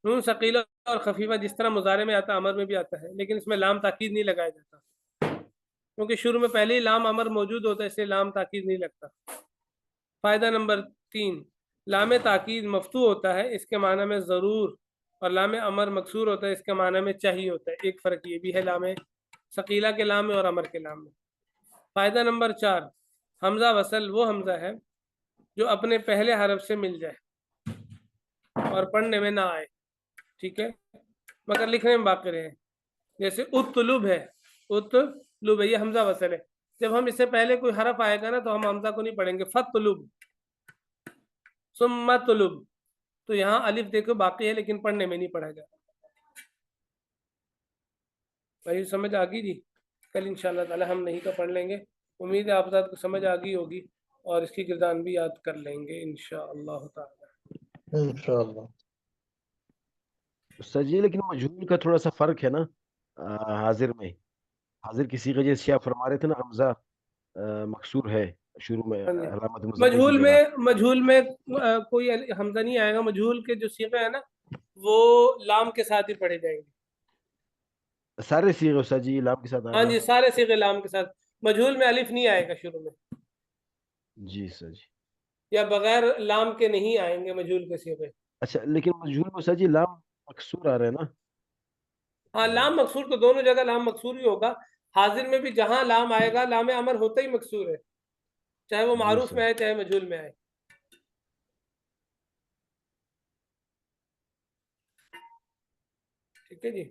نون ثقیلہ اور خفیفہ جس طرح مضارع میں آتا امر میں بھی آتا ہے، لیکن اس میں لام تاکید نہیں لگایا جاتا، کیونکہ شروع میں پہلے ہی لام امر موجود ہوتا ہے، اس لیے لام تاکید نہیں لگتا. فائدہ نمبر 3، لام تاکید مفتوح ہوتا ہے، اس کے معنی میں ضرور، اور لام امر مکسور ہوتا ہے، اس کے معنی میں چاہیے ہوتا ہے. ایک فرق یہ بھی ہے لام ثقیلہ کے لام میں اور امر کے لام میں. فائدہ نمبر 4، حمزہ وصل وہ حمزہ ہے جو اپنے پہلے حرف سے مل جائے اور پڑھنے میں نہ آئے، ٹھیک ہے، مگر لکھنے میں باقی رہے. جیسے اطلب ہے، اطلب ہے، یہ حمزہ وصل ہے، جب ہم اس سے پہلے کوئی حرف آئے گا نا تو ہم حمزہ کو نہیں پڑھیں گے. فطلب، ثم طلب، تو یہاں الف دیکھو باقی ہے لیکن پڑھنے میں نہیں پڑھا جائے. بھائی سمجھ آ گئی جی؟ کل انشاءاللہ تعالی ہم نہیں تو پڑھ لیں گے. امید ہے آپ حضرات کو سمجھ آ گئی ہوگی اور اس کی گردان بھی یاد کر لیں گے انشاءاللہ تعالی. انشاءاللہ. استاد جی لیکن مجہول کا تھوڑا سا فرق ہے نا حاضر میں. حاضر کی صیغہ جیسے آپ فرما رہے تھے نا حمزہ مکسور ہے شروع میں علامت مضمر کی جگہ. مجہول میں کوئی حمزہ نہیں آئے گا. مجہول کے جو صیغے ہیں نا وہ لام کے ساتھ ہی پڑھے جائیں گے. سارے صیغے استاد جی لام کے ساتھ آ ہاں گئے؟ جی سارے صیغے لام کے ساتھ. مجہول میں الف نہیں آئے گا شروع میں. جی سر جی. یا بغیر لام کے نہیں آئیں گے مجہول کے صیغے. اچھا لیکن مجہول میں استاد جی لام مکسور آ رہا ہے نا؟ ہاں لام مکسور تو دونوں جگہ لام مکسور ہی ہوگا. حاضر میں بھی جہاں لام آئے گا لام امر ہوتا ہی مکسور ہے، چاہے وہ معروف میں آئے چاہے مجہول میں آئے. ٹھیک ہے جی.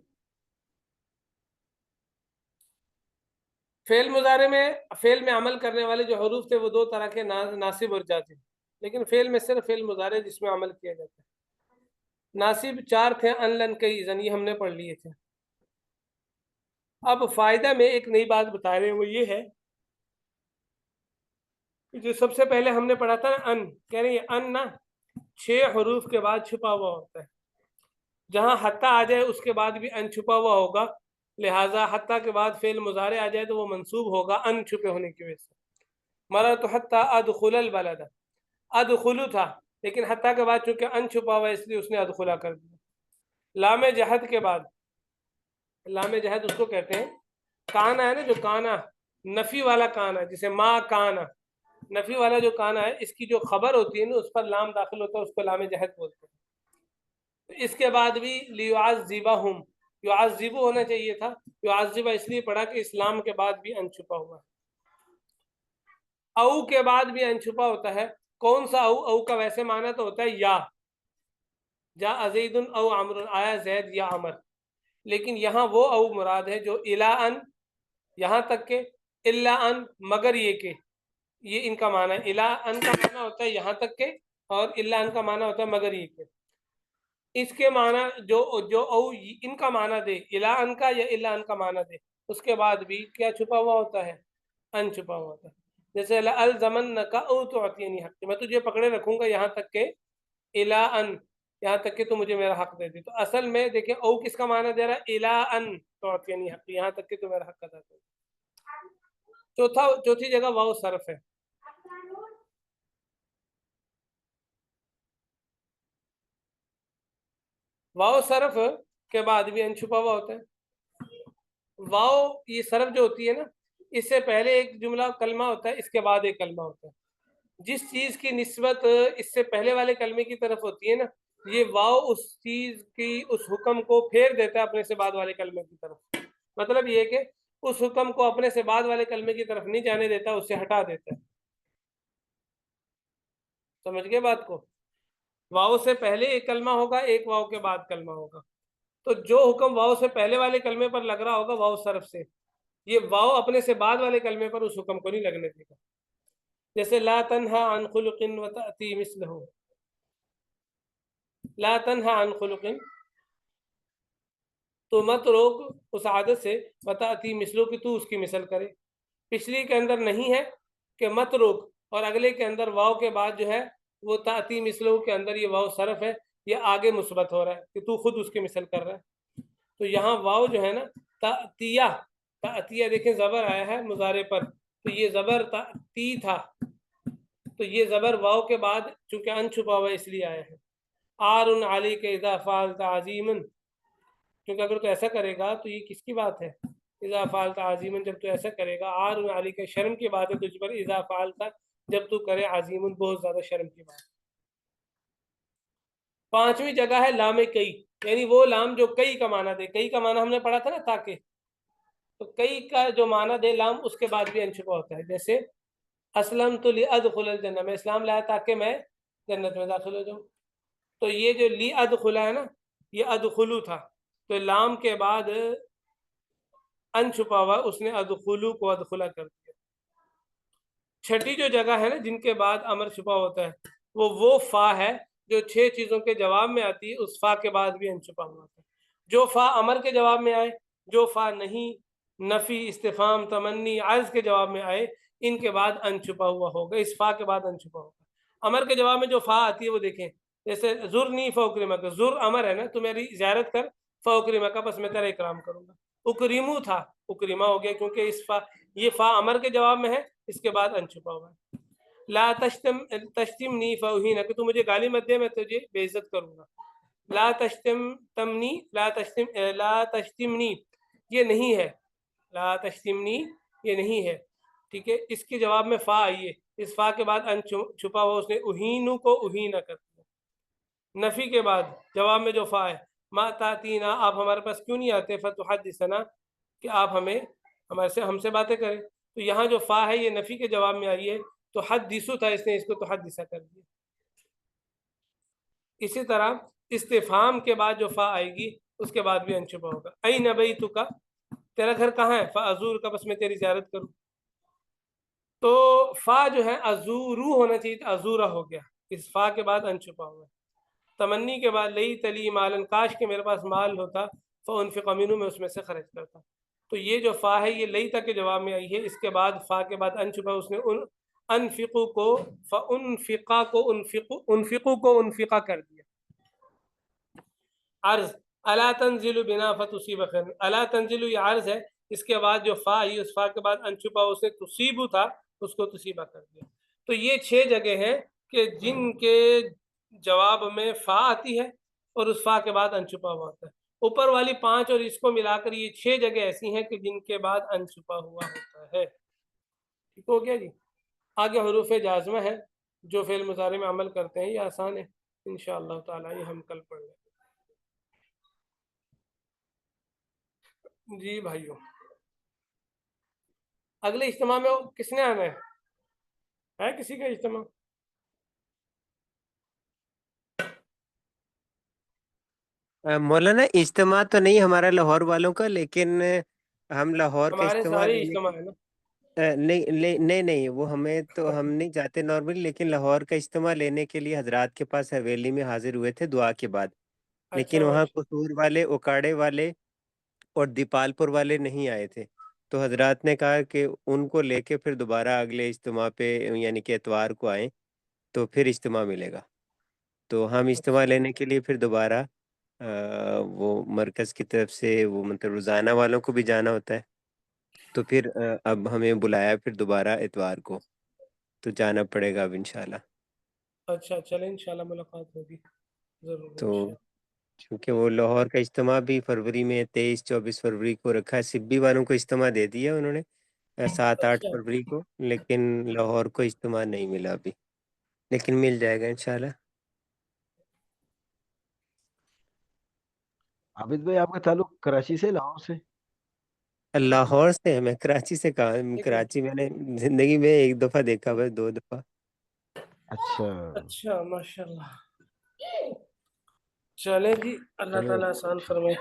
فعل مضارع میں فعل میں عمل کرنے والے جو حروف تھے وہ 2 طرح کے، ناصب اور جازم. لیکن فعل میں صرف فعل مضارع جس میں عمل کیا جاتا ہے. ناصب 4 تھے، ان لن کئی اذن، یہ ہم نے پڑھ لیے تھے. اب فائدہ میں ایک نئی بات بتا رہے ہیں، وہ یہ ہے جو سب سے پہلے ہم نے پڑھا تھا نا ان، کہہ رہے ہیں ان نا 6 حروف کے بعد چھپا ہوا ہوتا ہے. جہاں حتی آ جائے اس کے بعد بھی ان چھپا ہوا ہوگا لہٰذا حتیٰ کے بعد فعل مضارع آ جائے تو وہ منصوب ہوگا ان چھپے ہونے کی وجہ سے. مررت حتی ادخل البلد، ادخلو تھا لیکن حتیٰ کے بعد چونکہ ان چھپا ہوا اس لیے اس نے ادخلا کر دیا. لام جہد کے بعد، لام جہد اس کو کہتے ہیں کانا ہے نا، جو کانا نفی والا کانا جسے ما کانا، نفی والا جو کانا ہے اس کی جو خبر ہوتی ہے نا اس پر لام داخل ہوتا ہے، اس کو لام جہد بولتے ہیں. اس کے بعد بھی لیعذبہم، یعذب ہونا چاہیے تھا، یعذب اس لیے پڑھا کہ اسلام کے بعد بھی ان چھپا ہوا ہے. او کے بعد بھی ان چھپا ہوتا ہے. کون سا او؟ او کا ویسے معنی تو ہوتا ہے یا، جاء زید او عمر، آیا زید یا عمر، لیکن یہاں وہ او مراد ہے جو الا ان، یہاں تک کہ، الا ان مگر یہ کہ، یہ ان کا معنی ہے. الا ان کا معنی ہوتا ہے یہاں تک کہ، اور الا ان کا معنی ہوتا ہے مگر یہ کہ. اس کے معنی جو او ان کا معنی دے، الا ان کا یا الا ان کا معنی دے، اس کے بعد بھی کیا چھپا ہوا ہوتا ہے؟ ان چھپا ہوا ہوتا ہے. جیسے لألزمنک او تعطینی حق، میں تجھے پکڑے رکھوں گا یہاں تک کہ، الا ان، یہاں تک کہ تو مجھے میرا حق دے دی. تو اصل میں دیکھیں او کس کا معنی دے رہا ہے؟ الا ان تعطینی حق، یہاں تک کہ تو میرا حق ادا کر. چوتھی جگہ واو صرف ہے. واو صرف کے بعد بھی ان چھپا ہوا ہوتا ہے. واو یہ صرف جو ہوتی ہے نا، اس سے پہلے ایک جملہ کلمہ ہوتا ہے، اس کے بعد ایک کلمہ ہوتا ہے. جس چیز کی نسبت اس سے پہلے والے کلمے کی طرف ہوتی ہے نا، یہ واو اس چیز کی اس حکم کو پھیر دیتا ہے اپنے سے بعد والے کلمے کی طرف. مطلب یہ کہ اس حکم کو اپنے سے بعد والے کلمے کی طرف نہیں جانے دیتا، اس سے ہٹا دیتا ہے. سمجھ گئے بات کو؟ واو سے پہلے ایک کلمہ ہوگا، ایک واو کے بعد کلمہ ہوگا. تو جو حکم واو سے پہلے والے کلمے پر لگ رہا ہوگا واو صرف سے، یہ واو اپنے سے بعد والے کلمے پر اس حکم کو نہیں لگنے دے گا. جیسے لا تنہا عن خلق وتأتی مثلہ، لا تنہا عن خلق، تو مت روک اس عادت سے، وتأتی مثلہ کہ تو اس کی مثل کرے. پچھلی کے اندر نہیں ہے کہ مت روک، اور اگلے کے اندر واو کے بعد جو ہے وہ تأتی مثلہ کے اندر یہ واو صرف ہے، یہ آگے مثبت ہو رہا ہے کہ تو خود اس کی مثل کر رہا ہے. تو یہاں واو جو ہے نا تأتیہ، تأتیہ دیکھیں زبر آیا ہے مضارع پر، تو یہ زبر تی تھا، تو یہ زبر واو کے بعد چونکہ ان چھپا ہوا اس لیے آیا ہے. آر علی کے اذا فعلت عظیما، کیونکہ اگر تو ایسا کرے گا تو یہ کس کی بات ہے؟ اذا فعلت عظیما، جب تو ایسا کرے گا. آر علی کے شرم کی بات ہے تجھ پر، اذا فعلت جب تو کرے عظیما بہت زیادہ شرم کی بات. پانچویں جگہ ہے لام کئی، یعنی وہ لام جو کئی کا معنی دے. کئی کا معنی ہم نے پڑھا تھا نا تاکہ، تو کئی کا جو معنی دے لام اس کے بعد بھی ان چھپا ہوتا ہے. جیسے اسلمت لادخل الجنہ، میں اسلام لایا تاکہ میں جنت میں داخل ہو جاؤں. تو یہ جو لی ادخلا ہے نا، یہ ادخلو تھا، تو لام کے بعد ان چھپا ہوا، اس نے ادخلو کو ادخلا کر دیا. چھٹی جو جگہ ہے نا جن کے بعد امر چھپا ہوتا ہے، وہ فا ہے جو 6 چیزوں کے جواب میں آتی ہے، اس فا کے بعد بھی ان چھپا ہوا ہوتا ہے. جو فا امر کے جواب میں آئے، جو فا نہیں، نفی، استفہام، تمنی، عرض کے جواب میں آئے، ان کے بعد ان چھپا ہوا ہوگا، اس فا کے بعد ان چھپا ہوگا. امر کے جواب میں جو فا آتی ہے وہ دیکھیں، جیسے زرنی فاکرمک، زر امر ہے نا، تو میری زیارت کر، فاکرمک بس میں تیرا اکرام کروں گا. اکریمو تھا، اکریما ہو گیا کیونکہ اس فا، یہ فا امر کے جواب میں ہے، اس کے بعد ان چھپا ہوا ہے. لا تشتمنی فاہینک، تو مجھے گالی مت دے میں تجھے بے عزت کروں گا. لا تشتمنی، لا تشتمنی یہ نہیں ہے، لا تشتمنی یہ نہیں ہے، ٹھیک ہے. اس کے جواب میں فا آئی ہے، اس فا کے بعد ان چھپا ہوا، اس نے اہینو کو اہینا کر دیا. نفی کے بعد جواب میں جو فا ہے، ما تاتینا، آپ ہمارے پاس کیوں نہیں آتے، فتحدثنا کہ آپ ہم سے باتیں کریں. تو یہاں جو فا ہے یہ نفی کے جواب میں آئی ہے، تو حدیثو تھا، اس نے اس کو تحدث کر دیا. اسی طرح استفہام کے بعد جو فا آئے گی اس کے بعد بھی ان چھپا ہوگا. این بیتک، تیرا گھر کہاں ہے، فازور کا بس میں تیری زیارت کروں. تو فا جو ہے ازورو ہونا چاہیے تھا، ازورا ہو گیا، اس فا کے بعد ان چھپا ہوا. تمنی کے بعد لئی تلی مالن، کاش کہ میرے پاس مال ہوتا، فانفق منہ، میں اس میں سے خرچ کرتا. تو یہ جو فا ہے یہ لئی تک کے جواب میں آئی ہے، اس کے بعد فا کے بعد ان چھپا، اس نے انفقو کو فانفقا کو انفقو کو انفقا کر دیا. عرض الا تنزل بنا فتصیب خیر، الا تنزل یہ عرض ہے، اس کے بعد جو فا ہی، اس فا کے بعد ان چھپا اس نے تصیبو تھا، اس کو تصیبہ کر دیا. تو یہ 6 جگہ ہیں کہ جن کے جواب میں فا آتی ہے اور اس فا کے بعد ان چھپا ہوا ہوتا ہے. اوپر والی 5 اور اس کو ملا کر یہ 6 جگہ ایسی ہیں کہ جن کے بعد ان چھپا ہوا ہوتا ہے. ٹھیک ہو گیا جی. آگے حروف جازمہ ہے جو فعل مضارع میں عمل کرتے ہیں، یہ آسان ہے انشاءاللہ تعالی، یہ ہم کل پڑھ لیں. جی بھائیو، اگلے اجتماع میں کس نے آنا ہے کسی کا اجتماع؟ مولانا اجتماع تو نہیں ہمارا لاہور والوں کا، لیکن ہم لاہور کا ہمارے اجتماع سارے لینے اجتماع ہے نا. نہیں وہ ہمیں تو ہم نہیں جاتے نارملی، لیکن لاہور کا اجتماع لینے کے لیے حضرات کے پاس حویلی میں حاضر ہوئے تھے دعا کے بعد، لیکن اچھا وہاں ماشاء قصور والے، اکاڑے والے اور دیپال پور والے نہیں آئے تھے. تو حضرات نے کہا کہ ان کو لے کے پھر دوبارہ اگلے اجتماع پہ یعنی کہ اتوار کو آئیں تو پھر اجتماع ملے گا. تو ہم اجتماع لینے کے لیے پھر دوبارہ وہ مرکز کی طرف سے وہ مطلب روزانہ والوں کو بھی جانا ہوتا ہے، تو پھر اب ہمیں بلایا پھر دوبارہ اتوار کو، تو جانا پڑے گا اب انشاءاللہ. اچھا چلیں انشاءاللہ ملاقات ہوگی ضرور تو انشاءاللہ. چونکہ وہ لاہور کا اجتماع بھی فروری میں 23-24 فروری کو رکھا ہے، سبی والوں کو اجتماع دے دیا انہوں نے 7-8 اچھا فروری کو، لیکن لاہور کو اجتماع نہیں ملا ابھی، لیکن مل جائے گا انشاءاللہ. عابد بھائی آپ کا تعلق کراچی سے لاہور سے؟ لاہور سے، میں کراچی سے کہا، ایک منٹ. کراچی میں نے زندگی میں 1 دفعہ دیکھا، بس 2 دفعہ. اچھا اچھا ماشاءاللہ. چلیں جی، اللہ چلے تعالیٰ آسان فرمائے.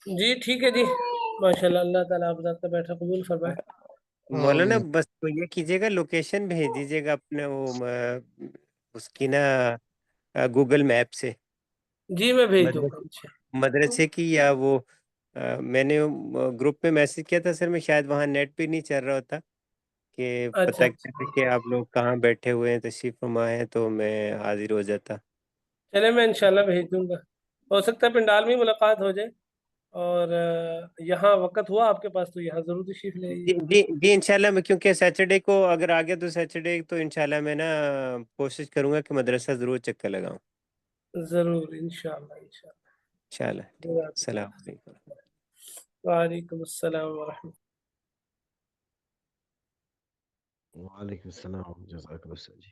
جی ٹھیک ہے جی، ماشاءاللہ، اللہ تعالیٰ آپ ذات کا بیٹھا قبول فرمائے. مولانا آمین. بس تو یہ کیجیے گا، لوکیشن بھیج دیجیے گا اپنے وہ اس کی نا گوگل میپ سے جی میں بھیج دوں گا مدرسے مدرسے کی، یا وہ میں نے گروپ میں میسج کیا تھا سر، میں شاید وہاں نیٹ پہ نہیں چل رہا ہوتا کہ اچھا پتہ کرتے کہ آپ لوگ کہاں بیٹھے ہوئے ہیں، تشریف فرما ہیں، تو میں حاضر ہو جاتا. چلے میں انشاءاللہ بھیج دوں گا. ہو سکتا ہے پنڈال میں ملاقات ہو جائے، اور یہاں وقت ہوا آپ کے پاس تو یہاں ضرور تشریف لے آئیے جی گا. جی جی انشاءاللہ، میں کیونکہ سیٹرڈے کو اگر آ گیا تو سیٹرڈے تو انشاءاللہ میں نا کوشش کروں گا کہ مدرسہ ضرور چکر لگاؤں ضرور انشاءاللہ انشاءاللہ. انشاءاللہ. ٹھیک ہے، السلام علیکم. وعلیکم السلام ورحمۃ. وعلیکم السلام جزاک اللہ جی.